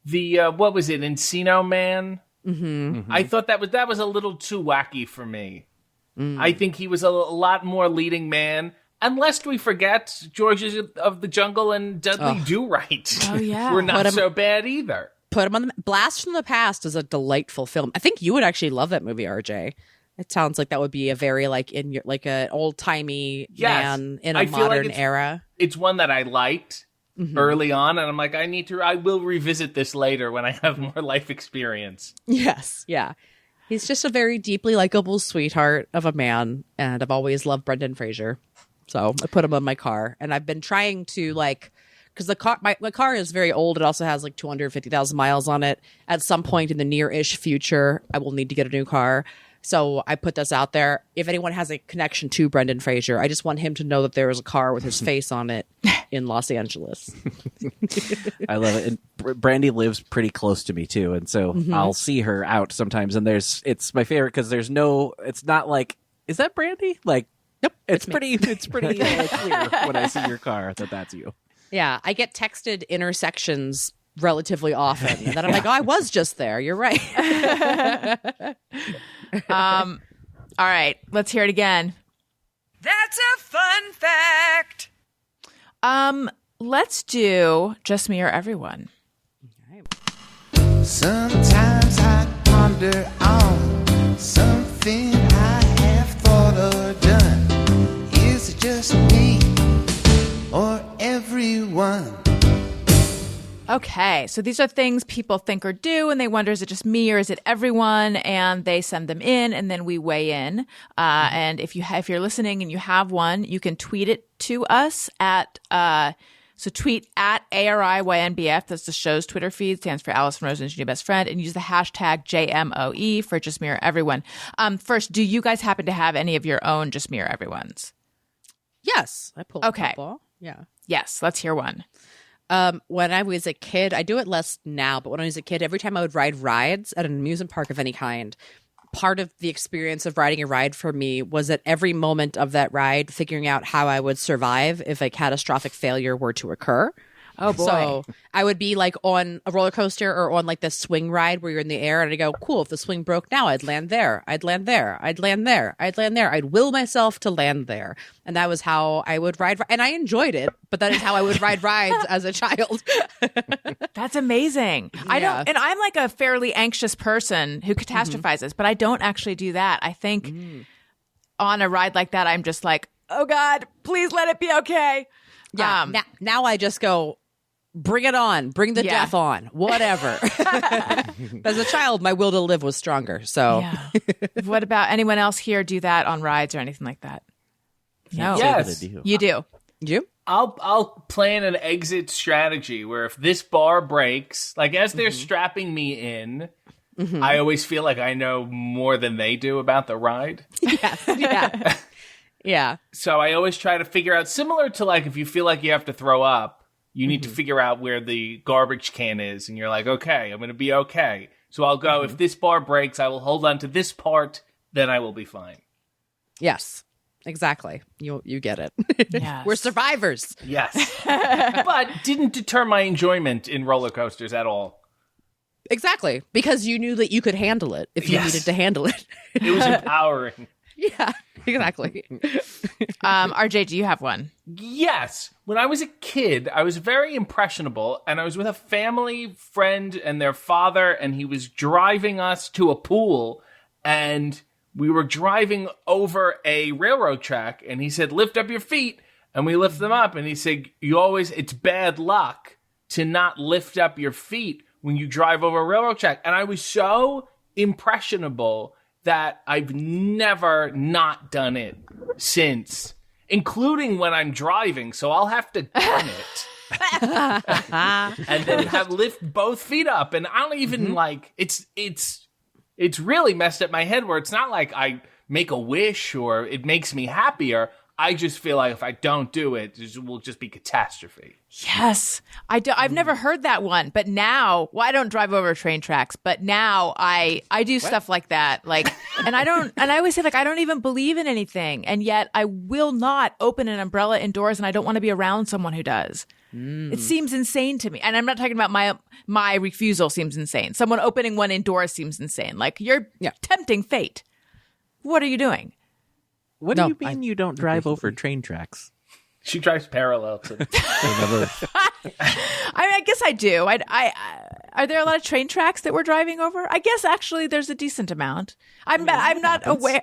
S7: The what was it, Encino Man? Mm-hmm. I thought that was a little too wacky for me. I think he was a lot more leading man. And lest we forget, Georges of the Jungle and Dudley Do Right.
S3: Oh, yeah.
S7: We're not so bad either.
S6: Put him on the Blast from the Past is a delightful film. I think you would actually love that movie, RJ. It sounds like that would be a very like an old timey man in a modern era.
S7: It's one that I liked early on, and I'm like, I will revisit this later when I have more life experience.
S6: Yes, yeah. He's just a very deeply likable sweetheart of a man, and I've always loved Brendan Fraser. So I put him on my car, and I've been trying to because my car is very old. It also has 250,000 miles on it. At some point in the near-ish future, I will need to get a new car. So I put this out there. If anyone has a connection to Brendan Fraser, I just want him to know that there is a car with his face on it in Los Angeles.
S1: I love it. And Brandie lives pretty close to me too, and so I'll see her out sometimes. And it's my favorite because it's not like, is that Brandie? Like,
S6: nope,
S1: it's pretty clear when I see your car that that's you.
S6: Yeah, I get texted intersections relatively often, and then I'm like, oh, I was just there. You're right.
S3: All right, let's hear it again.
S5: That's a fun fact.
S3: Let's do Just Me or Everyone.
S2: Sometimes I ponder on something I have thought or done. Is it just me or everyone?
S3: Okay, so these are things people think or do, and they wonder, is it just me or is it everyone? And they send them in, and then we weigh in. And if you're listening and you have one, you can tweet it to us at tweet at ARIYNBF. That's the show's Twitter feed. Stands for Alison Rosen's New Best Friend, and use the hashtag JMOE for Just Me or Everyone. First, do you guys happen to have any of your own Just Me or Everyone's?
S6: Yes, I pulled a couple. Yeah.
S3: Yes, let's hear one.
S6: When I was a kid, I do it less now, but when I was a kid, every time I would ride rides at an amusement park of any kind, part of the experience of riding a ride for me was at every moment of that ride, figuring out how I would survive if a catastrophic failure were to occur.
S3: Oh, boy.
S6: So I would be on a roller coaster or on this swing ride where you're in the air, and I'd go, cool, if the swing broke now, I'd land there. I'd land there. I'd land there. I'd land there. I'd will myself to land there. And that was how I would ride. And I enjoyed it, but that is how I would ride rides as a child.
S3: That's amazing.
S6: Yeah.
S3: And I'm a fairly anxious person who catastrophizes, but I don't actually do that. I think on a ride like that, I'm just like, oh God, please let it be okay.
S6: Yeah. Now I just go, bring it on. Bring the death on. Whatever. As a child, my will to live was stronger. So,
S3: What about anyone else here do that on rides or anything like that? No.
S7: Yes.
S3: You do.
S6: You?
S7: I'll plan an exit strategy where if this bar breaks, as they're strapping me in, I always feel like I know more than they do about the ride.
S6: Yes. Yeah. Yeah.
S7: So I always try to figure out, similar to if you feel like you have to throw up, you need to figure out where the garbage can is, and you're like, okay, I'm going to be okay. So I'll go, if this bar breaks, I will hold on to this part, then I will be fine.
S6: Yes. Exactly. You get it.
S3: Yes.
S6: We're survivors.
S7: Yes. But didn't deter my enjoyment in roller coasters at all.
S6: Exactly. Because you knew that you could handle it if you needed to handle it.
S7: It was empowering.
S6: Yeah, exactly.
S3: RJ, do you have one?
S7: Yes. When I was a kid, I was very impressionable, and I was with a family friend and their father, and he was driving us to a pool, and we were driving over a railroad track, and he said, lift up your feet, and we lift them up, and he said, it's bad luck to not lift up your feet when you drive over a railroad track. And I was so impressionable that I've never not done it since, including when I'm driving. So I'll have to done it. And then lift both feet up. And I don't even it's really messed up my head where it's not like I make a wish or it makes me happier. I just feel like if I don't do it, it will just be catastrophe.
S3: Yes. I've never heard that one, but now, I don't drive over train tracks, but now I do stuff like that. And I always say I don't even believe in anything. And yet I will not open an umbrella indoors, and I don't want to be around someone who does. It seems insane to me. And I'm not talking about my refusal seems insane. Someone opening one indoors seems insane. You're tempting fate. What are you doing?
S1: What do you mean you don't drive over train tracks?
S7: She drives parallel to.
S3: I guess I do. Are there a lot of train tracks that we're driving over? I guess actually there's a decent amount. I'm not aware.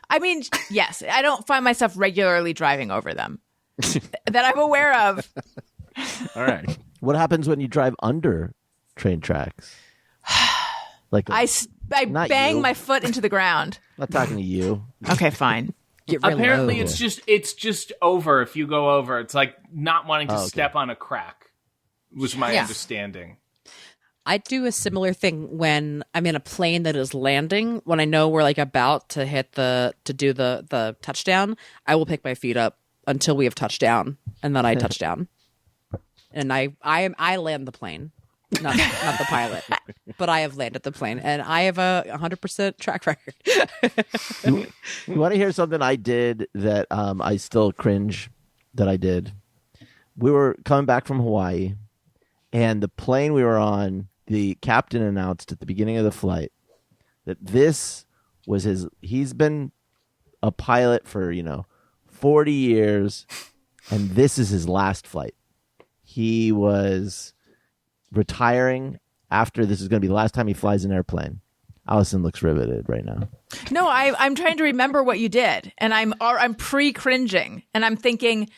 S3: I mean, yes, I don't find myself regularly driving over them that I'm aware of.
S4: All right. What happens when you drive under train tracks? Like
S3: I bang
S4: you.
S3: my foot into the ground.
S4: I'm not talking to you.
S3: Okay, fine.
S6: Get really
S7: Apparently,
S6: low.
S7: it's just over if you go over. It's like not wanting to step on a crack. Was my understanding.
S6: I do a similar thing when I'm in a plane that is landing. When I know we're like about to hit do the touchdown, I will pick my feet up until we have touchdown, and then I touch down. And I land the plane, not the pilot, but I have landed the plane, and I have a 100% track record.
S4: You want to hear something I did that I still cringe that I did? We were coming back from Hawaii, and the plane we were on, the captain announced at the beginning of the flight that this was he's been a pilot for, 40 years, and this is his last flight. He was retiring after this is going to be the last time he flies an airplane. Alison looks riveted right now.
S3: No, I'm trying to remember what you did, and I'm pre-cringing, and I'm thinking,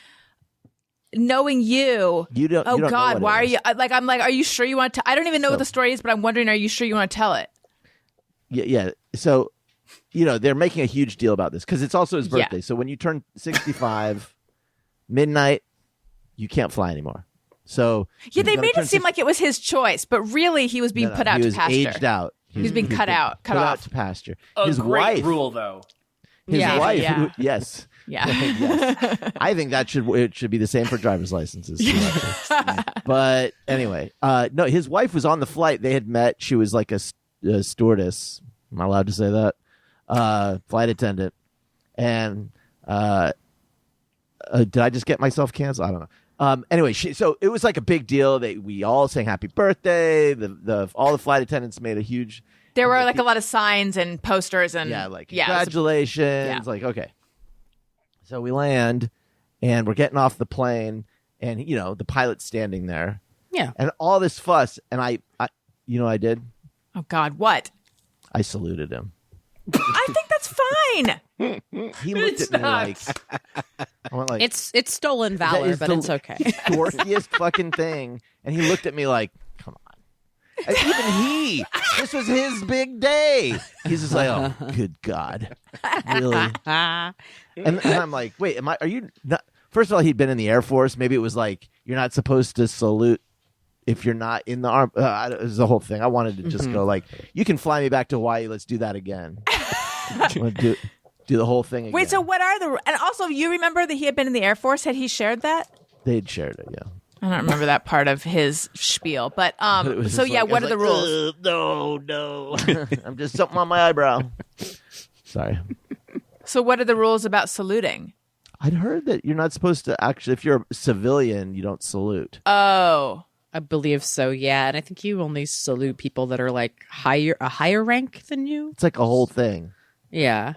S3: knowing you
S4: don't know
S3: God,
S4: what
S3: why
S4: it
S3: are you like? I'm like, are you sure you want to? I don't even know what the story is, but I'm wondering, are you sure you want to tell it?
S4: Yeah. So, they're making a huge deal about this because it's also his birthday.
S3: Yeah.
S4: So when you turn 65, midnight, you can't fly anymore. So
S3: Yeah, they made it seem like it was his choice, but really he was being put out
S4: he
S3: to
S4: was
S3: pasture.
S4: aged out.
S3: He was being cut off.
S4: to pasture.
S7: A
S4: His
S7: great
S4: wife,
S7: rule, though.
S4: his
S3: Yeah,
S4: wife,
S3: yeah.
S4: yes.
S3: Yeah.
S4: Yes. I think it should be the same for driver's licenses. But anyway, no, his wife was on the flight. They had met. She was like a stewardess. Am I allowed to say that? Flight attendant. And did I just get myself canceled? I don't know. Anyway, so it was like a big deal. We all sang happy birthday. All the flight attendants made a huge.
S3: There were like a lot of signs and posters and
S4: congratulations.
S3: Yeah.
S4: Like, okay. So we land, and we're getting off the plane, and the pilot's standing there.
S6: Yeah.
S4: And all this fuss, and I I did?
S3: Oh God, what?
S4: I saluted him.
S3: I think that's fine.
S4: He looked
S7: It's
S4: at me
S7: not.
S4: like I went like
S6: It's stolen
S4: that
S6: valor,
S4: is
S6: but
S4: the
S6: it's okay.
S4: dorkiest fucking thing. And he looked at me like, come on. And even this was his big day. He's just like, oh, good God. Really? And I'm like, wait, are you not? First of all, he'd been in the Air Force. Maybe it was like, you're not supposed to salute if you're not in the arm. It was the whole thing. I wanted to just go like, you can fly me back to Hawaii. Let's do that again. do the whole thing again.
S3: Wait, so what are and also you remember that he had been in the Air Force? Had he shared that?
S4: They'd shared it, yeah.
S3: I don't remember that part of his spiel, but
S4: It was
S3: so
S4: just
S3: yeah,
S4: like-
S3: what
S4: I
S3: are the
S4: was
S3: rules?
S4: No. I'm just something on my eyebrow. Sorry.
S3: So what are the rules about saluting?
S4: I'd heard that you're not supposed to actually, if you're a civilian, you don't salute.
S3: Oh,
S6: I believe so, yeah. And I think you only salute people that are like a higher rank than you.
S4: It's like a whole thing.
S6: Yeah.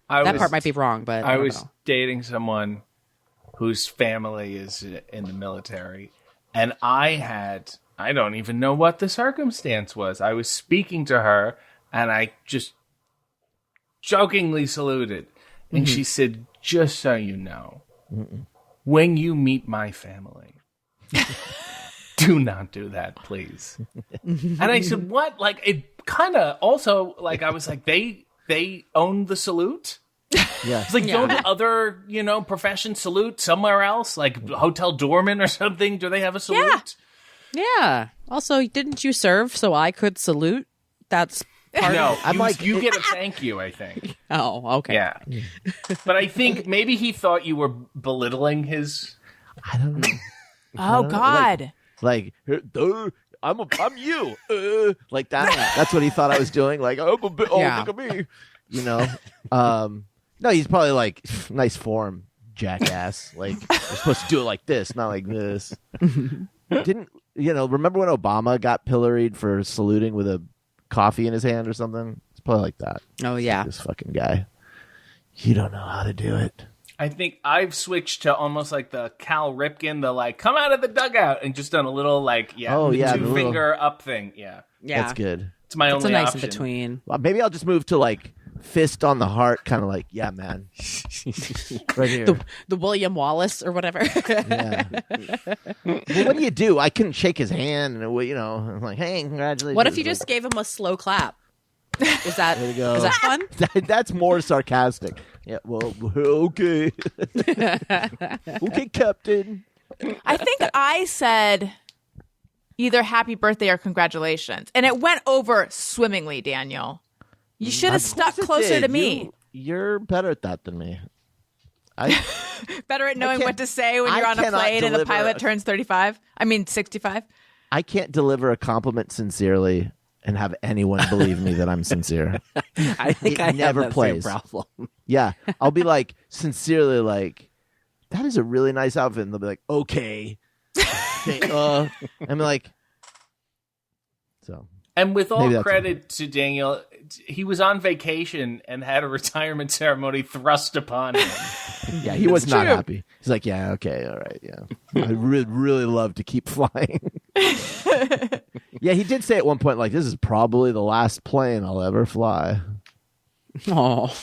S6: That part might be wrong, but
S7: I
S6: don't
S7: was
S6: know.
S7: dating someone whose family is in the military, and I don't even know what the circumstance was. I was speaking to her, and I just jokingly saluted, and she said, "Just so you know, when you meet my family, do not do that, please." And I said, "What?" Like, it kind of also, like, I was like, they own the salute?
S4: Yeah.
S7: It's like, don't other, professions salute somewhere else? Like hotel doorman or something? Do they have a salute?
S6: Yeah. Also, didn't you serve so I could salute? That's part
S7: No,
S6: of
S7: you get a thank you, I think.
S6: Oh, okay.
S7: Yeah. But I think maybe he thought you were belittling his...
S4: I don't know.
S3: oh God.
S4: Like, I'm you. Like that. That's what he thought I was doing. Like, oh,
S6: Yeah.
S4: look at me. No, he's probably like, nice form, jackass. Like, you're supposed to do it like this, not like this. Remember when Obama got pilloried for saluting with a coffee in his hand or something? It's probably like that.
S6: Oh, yeah.
S4: This fucking guy. You don't know how to do it.
S7: I think I've switched to almost like the Cal Ripken, the like come out of the dugout, and just done a little like two finger up thing. Yeah,
S4: That's good.
S7: It's my
S6: It's
S7: only
S6: a nice
S7: option.
S6: in between.
S4: Well, maybe I'll just move to like fist on the heart, kind of like, yeah, man. Right here.
S6: The William Wallace or whatever.
S4: Yeah. Well, what do you do? I couldn't shake his hand, and I'm like, hey, congratulations.
S6: What if you just gave him a slow clap? Is that
S4: There you go.
S6: is that fun?
S4: That's more sarcastic. Yeah. Well, okay. Okay, Captain.
S3: I think I said either happy birthday or congratulations. And it went over swimmingly, Daniel. You should have stuck closer to me.
S4: You're better at that than me.
S3: Better at knowing what to say when
S4: I
S3: you're on a
S4: cannot
S3: plane and the
S4: deliver
S3: pilot turns 65.
S4: I can't deliver a compliment sincerely and have anyone believe me that I'm sincere.
S1: I think
S4: It
S1: I
S4: never
S1: have that
S4: plays.
S1: same problem.
S4: Yeah. I'll be like, sincerely, like, that is a really nice outfit. And they'll be like, okay. I'm like, so.
S7: And with
S4: Maybe
S7: all
S4: that's
S7: credit to Daniel, he was on vacation and had a retirement ceremony thrust upon him.
S4: Yeah, he was not happy. He's like, yeah, okay, all right, yeah. I really love to keep flying. Yeah, he did say at one point, like, this is probably the last plane I'll ever fly.
S6: Oh.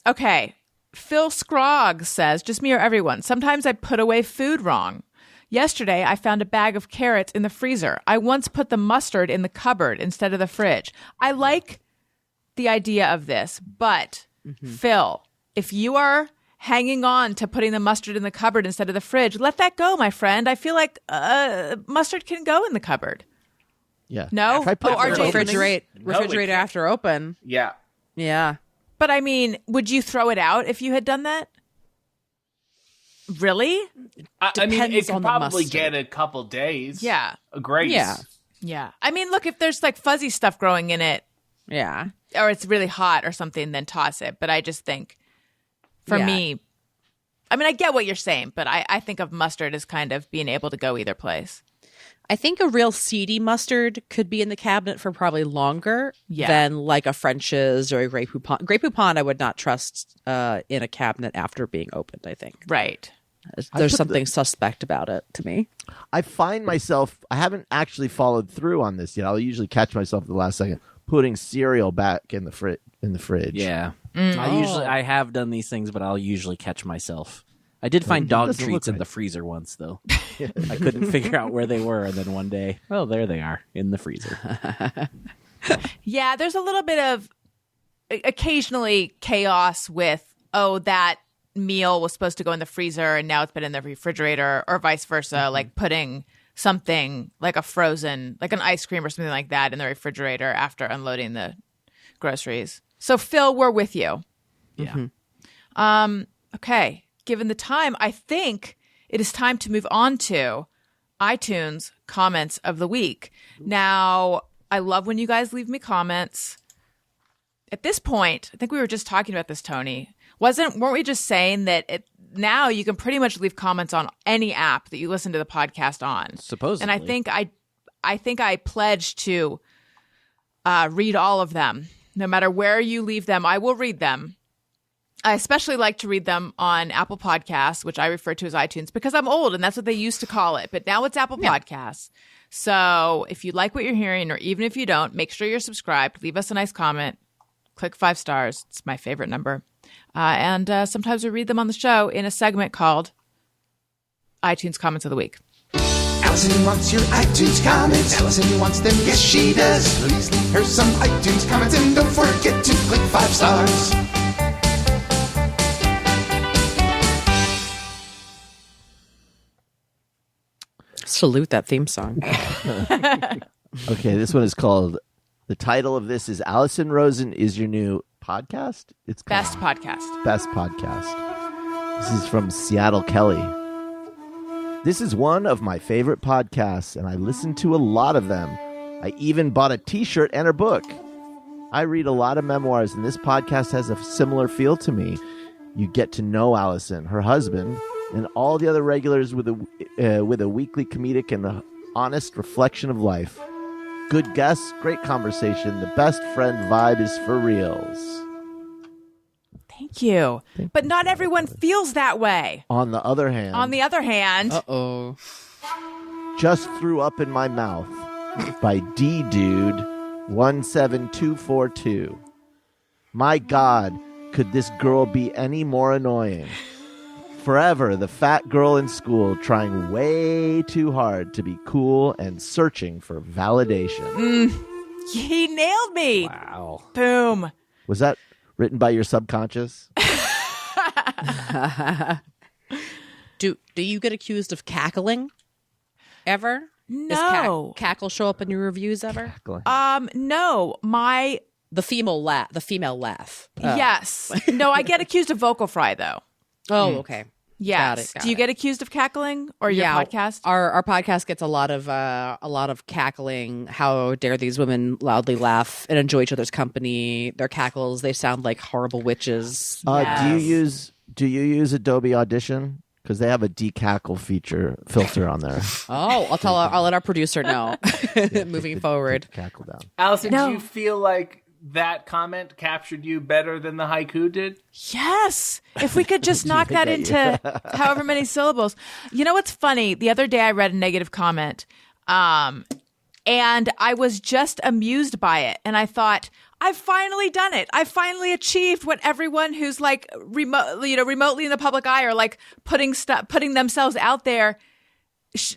S3: Okay. Phil Scroggs says, just me or everyone, sometimes I put away food wrong. Yesterday, I found a bag of carrots in the freezer. I once put the mustard in the cupboard instead of the fridge. I like the idea of this, but Phil, if you are hanging on to putting the mustard in the cupboard instead of the fridge, let that go, my friend. I feel like mustard can go in the cupboard.
S4: Yeah.
S3: No?
S4: If I put
S3: RJ,
S6: Refrigerate after open.
S7: Yeah.
S6: Yeah.
S3: But I mean, would you throw it out if you had done that? Really?
S7: I mean, it
S6: Depends
S7: could
S6: on the
S7: probably
S6: mustard.
S7: get a couple days.
S3: Yeah.
S7: A grace.
S6: Yeah.
S3: Yeah. I mean, look, if there's like fuzzy stuff growing in it,
S6: Yeah.
S3: or it's really hot or something, then toss it. But I just think, for
S6: Yeah.
S3: me, I mean, I get what you're saying, but I think of mustard as kind of being able to go either place.
S6: I think a real seedy mustard could be in the cabinet for probably longer than like a French's or a Grey Poupon. Grey Poupon I would not trust in a cabinet after being opened, I think.
S3: Right.
S6: There's something suspect about it to me.
S4: I find myself, I haven't actually followed through on this yet. I'll usually catch myself at the last second putting cereal back in the fridge.
S1: Yeah. I have done these things, but I'll usually catch myself. I did find dog
S4: doesn't look
S1: treats in
S4: right.
S1: the freezer once, though. I couldn't figure out where they were, and then one day, oh, there they are in the freezer.
S3: Yeah, there's a little bit of occasionally chaos with, oh, that meal was supposed to go in the freezer and now it's been in the refrigerator, or vice versa, like putting something like a frozen, like an ice cream or something like that in the refrigerator after unloading the groceries. So, Phil, we're with you.
S1: Yeah.
S3: Okay. Given the time, I think it is time to move on to iTunes comments of the week. Now, I love when you guys leave me comments. At this point, I think we were just talking about this, Tony. Weren't we just saying that now you can pretty much leave comments on any app that you listen to the podcast on?
S1: Supposedly.
S3: And I think I pledge to read all of them. No matter where you leave them, I will read them. I especially like to read them on Apple Podcasts, which I refer to as iTunes, because I'm old and that's what they used to call it. But now it's Apple Podcasts. So if you like what you're hearing, or even if you don't, make sure you're subscribed. Leave us a nice comment. Click 5 stars. It's my favorite number. And sometimes we read them on the show in a segment called iTunes Comments of the Week.
S2: Alison wants your iTunes comments. Alison wants them, yes she does. Please leave her some iTunes comments and don't forget to click 5 stars.
S6: Salute that theme song.
S4: Okay, this one is called, the title of this is Alison Rosen is Your New Podcast? It's called
S3: Best podcast.
S4: Best Podcast. This is from Seattle Kelly. This is one of my favorite podcasts, and I listen to a lot of them. I even bought a t-shirt and her book. I read a lot of memoirs, and this podcast has a similar feel to me. You get to know Alison, her husband, and all the other regulars with a weekly comedic and honest reflection of life. Good guests, great conversation. The best friend vibe is for reals.
S3: Thank you. But not everyone feels that way.
S4: On the other hand,
S6: Uh-oh.
S4: Just Threw Up in My Mouth by D-Dude 17242. My God, could this girl be any more annoying? Forever the fat girl in school trying way too hard to be cool and searching for validation.
S3: He nailed me.
S1: Wow.
S3: Boom.
S4: Was that written by your subconscious?
S6: Do you get accused of cackling ever?
S3: No.
S6: Does cackle show up in your reviews ever?
S3: No.
S6: The female laugh.
S3: Yes. No, I get accused of vocal fry, though.
S6: Oh, okay.
S3: Yes.
S6: Got
S3: Do you
S6: it.
S3: get accused of cackling or your podcast?
S6: Our podcast gets a lot of cackling. How dare these women loudly laugh and enjoy each other's company? Their cackles, they sound like horrible witches.
S3: Yes.
S4: Do you use Adobe Audition? Because they have a decackle filter on there.
S6: Oh, I'll let our producer know. Moving forward.
S4: Cackle down.
S7: Allison,
S3: No.
S7: do you feel like that comment captured you better than the haiku did?
S3: Yes. If we could just knock that into however many syllables. You know what's funny? The other day I read a negative comment, and I was just amused by it. And I thought, I've finally done it. I've finally achieved what everyone who's like remotely in the public eye or like putting themselves out there.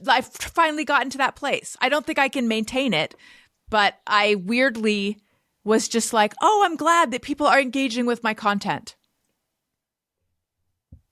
S3: I've finally gotten to that place. I don't think I can maintain it, but I weirdly was just like, oh, I'm glad that people are engaging with my content.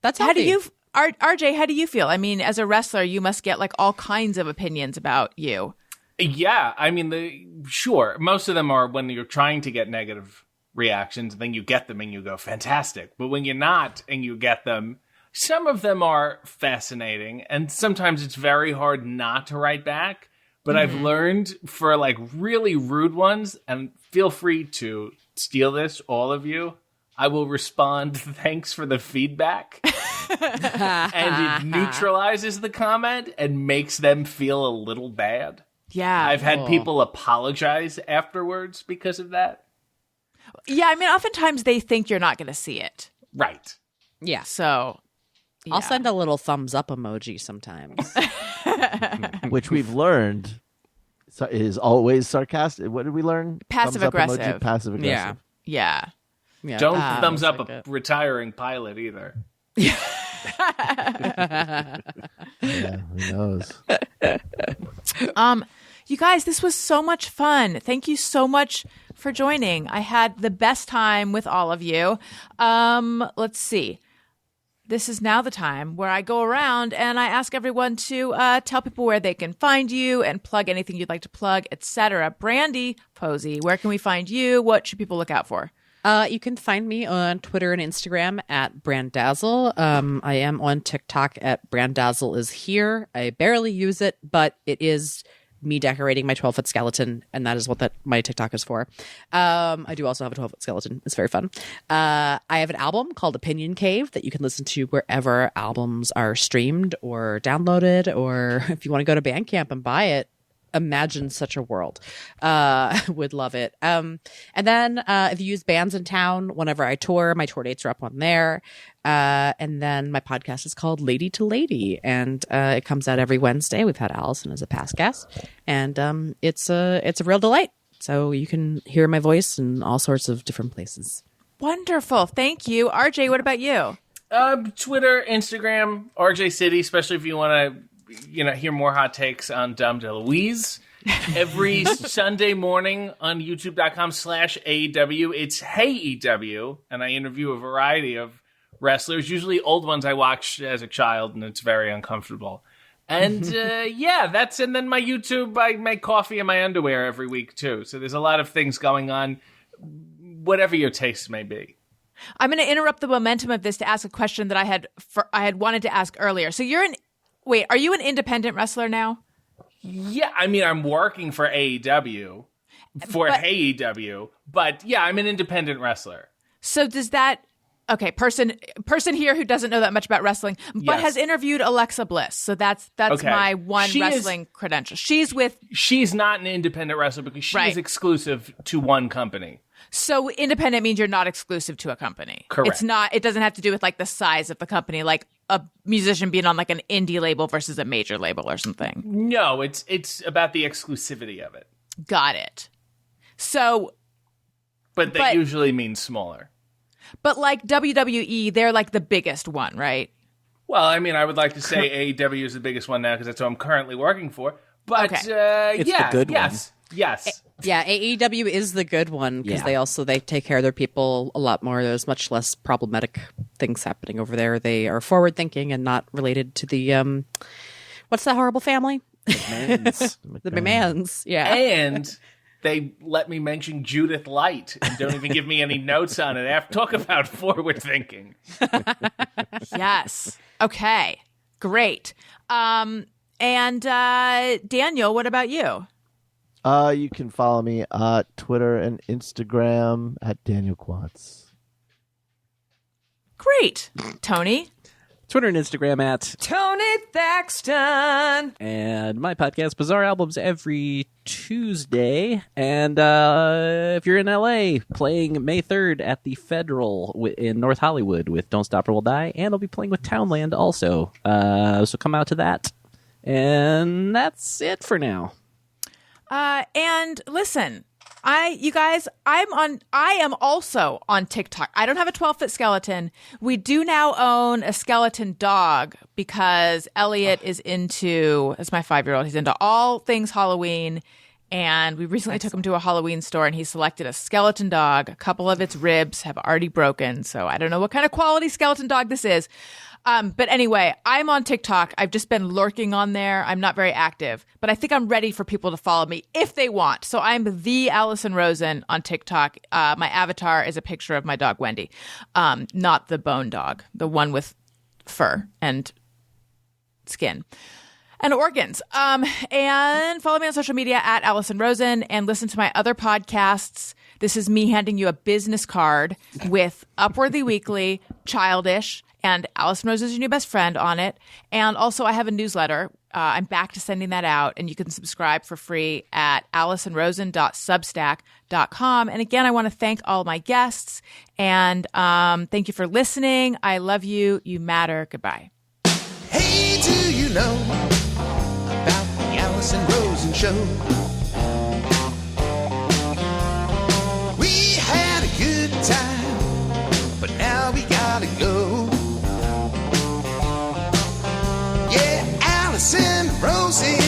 S6: That's
S3: How do
S6: healthy.
S3: you, RJ, how do you feel? I mean, as a wrestler, you must get like all kinds of opinions about you.
S7: Yeah, I mean, sure. Most of them are when you're trying to get negative reactions, then you get them and you go, fantastic. But when you're not and you get them, some of them are fascinating. And sometimes it's very hard not to write back. But I've learned for like really rude ones, and feel free to steal this, all of you, I will respond, thanks for the feedback. And it neutralizes the comment and makes them feel a little bad.
S3: Yeah.
S7: I've had people apologize afterwards because of that.
S3: Yeah, I mean, oftentimes they think you're not going to see it.
S7: Right.
S6: Yeah.
S3: So
S6: I'll send a little thumbs up emoji sometimes.
S4: Which we've learned is always sarcastic. What did we learn?
S3: Passive
S4: Thumbs up emoji,
S3: aggressive.
S4: passive aggressive.
S3: Yeah.
S6: Yeah.
S7: Don't thumbs up
S6: like
S7: a
S6: it.
S7: retiring pilot either.
S4: Yeah, who knows?
S3: You guys, this was so much fun. Thank you so much for joining. I had the best time with all of you. Let's see. This is now the time where I go around and I ask everyone to tell people where they can find you and plug anything you'd like to plug, etc. Brandie Posey, where can we find you? What should people look out for?
S6: You can find me on Twitter and Instagram at Brandazzle. I am on TikTok at Brandazzle is here. I barely use it, but it is me decorating my 12-foot skeleton, and that is what my TikTok is for. I do also have a 12-foot skeleton. It's very fun. I have an album called Opinion Cave that you can listen to wherever albums are streamed or downloaded, or if you want to go to Bandcamp and buy it. Imagine such a world. Would love it. And then if you use bands in town, whenever I tour, my tour dates are up on there. And then my podcast is called Lady to Lady, and it comes out every Wednesday. We've had Alison as a past guest, and it's a real delight. So you can hear my voice in all sorts of different places.
S3: Wonderful. Thank you. RJ, what about you?
S7: Twitter, Instagram, RJ City, especially if you want to hear more hot takes on Dom DeLuise. Every Sunday morning on youtube.com/AEW, it's Hey EW, and I interview a variety of wrestlers, usually old ones I watched as a child, and it's very uncomfortable. And and then my YouTube, I make coffee in my underwear every week too. So there's a lot of things going on, whatever your taste may be.
S3: I'm going to interrupt the momentum of this to ask a question that I had wanted to ask earlier. So are you an independent wrestler now?
S7: Yeah, I mean, I'm working for AEW, AEW, but yeah, I'm an independent wrestler.
S3: So does that, okay, person here who doesn't know that much about wrestling, but has interviewed Alexa Bliss. So that's okay. My one wrestling credential. She's not an independent wrestler because she is exclusive to one company. So independent means you're not exclusive to a company.
S7: Correct.
S3: It's not. It doesn't have to do with like the size of the company, like a musician being on like an indie label versus a major label or something.
S7: No, it's about the exclusivity of it.
S3: Got it. So,
S7: But that usually means smaller.
S3: but like WWE, they're like the biggest one, right?
S7: Well, I mean, I would like to say AEW is the biggest one now because that's what I'm currently working for. But
S3: Okay.
S1: It's the good one.
S7: Yes.
S6: Yeah, AEW is the good one because they take care of their people a lot more. There's much less problematic things happening over there. They are forward thinking and not related to the what's that horrible family?
S1: McMahons.
S6: The McMahons. Yeah.
S7: And they let me mention Judith Light and don't even give me any notes on it. Talk about forward thinking.
S3: Yes. Okay. Great. And Daniel, what about you?
S4: You can follow me at Twitter and Instagram at Daniel Quatz.
S3: Great. Tony?
S1: Twitter and Instagram at
S5: Tony Thaxton.
S1: and my podcast Bizarre Albums every Tuesday. And if you're in LA, playing May 3rd at the Federal in North Hollywood with Don't Stop or We'll Die, and I'll be playing with Townland also. So come out to that. And that's it for now.
S3: And listen, I am also on TikTok. I don't have a 12-foot skeleton. We do now own a skeleton dog because Elliot is into, as my 5-year-old, he's into all things Halloween. And we recently took him to a Halloween store and he selected a skeleton dog. A couple of its ribs have already broken. So I don't know what kind of quality skeleton dog this is. But anyway, I'm on TikTok. I've just been lurking on there. I'm not very active, but I think I'm ready for people to follow me if they want. So I'm the Alison Rosen on TikTok. My avatar is a picture of my dog, Wendy, not the bone dog, the one with fur and skin and organs. And follow me on social media at Alison Rosen and listen to my other podcasts. This is me handing you a business card with Upwardly Weekly, Childish, and Alison Rose is your new best friend on it. And also I have a newsletter. I'm back to sending that out, and you can subscribe for free at alisonrosen.substack.com. And again, I want to thank all my guests, and thank you for listening. I love you. You matter. Goodbye.
S2: Hey, do you know about the Alison Rosen Show? We had a good time, but now we gotta go. Yeah, Alison Rosen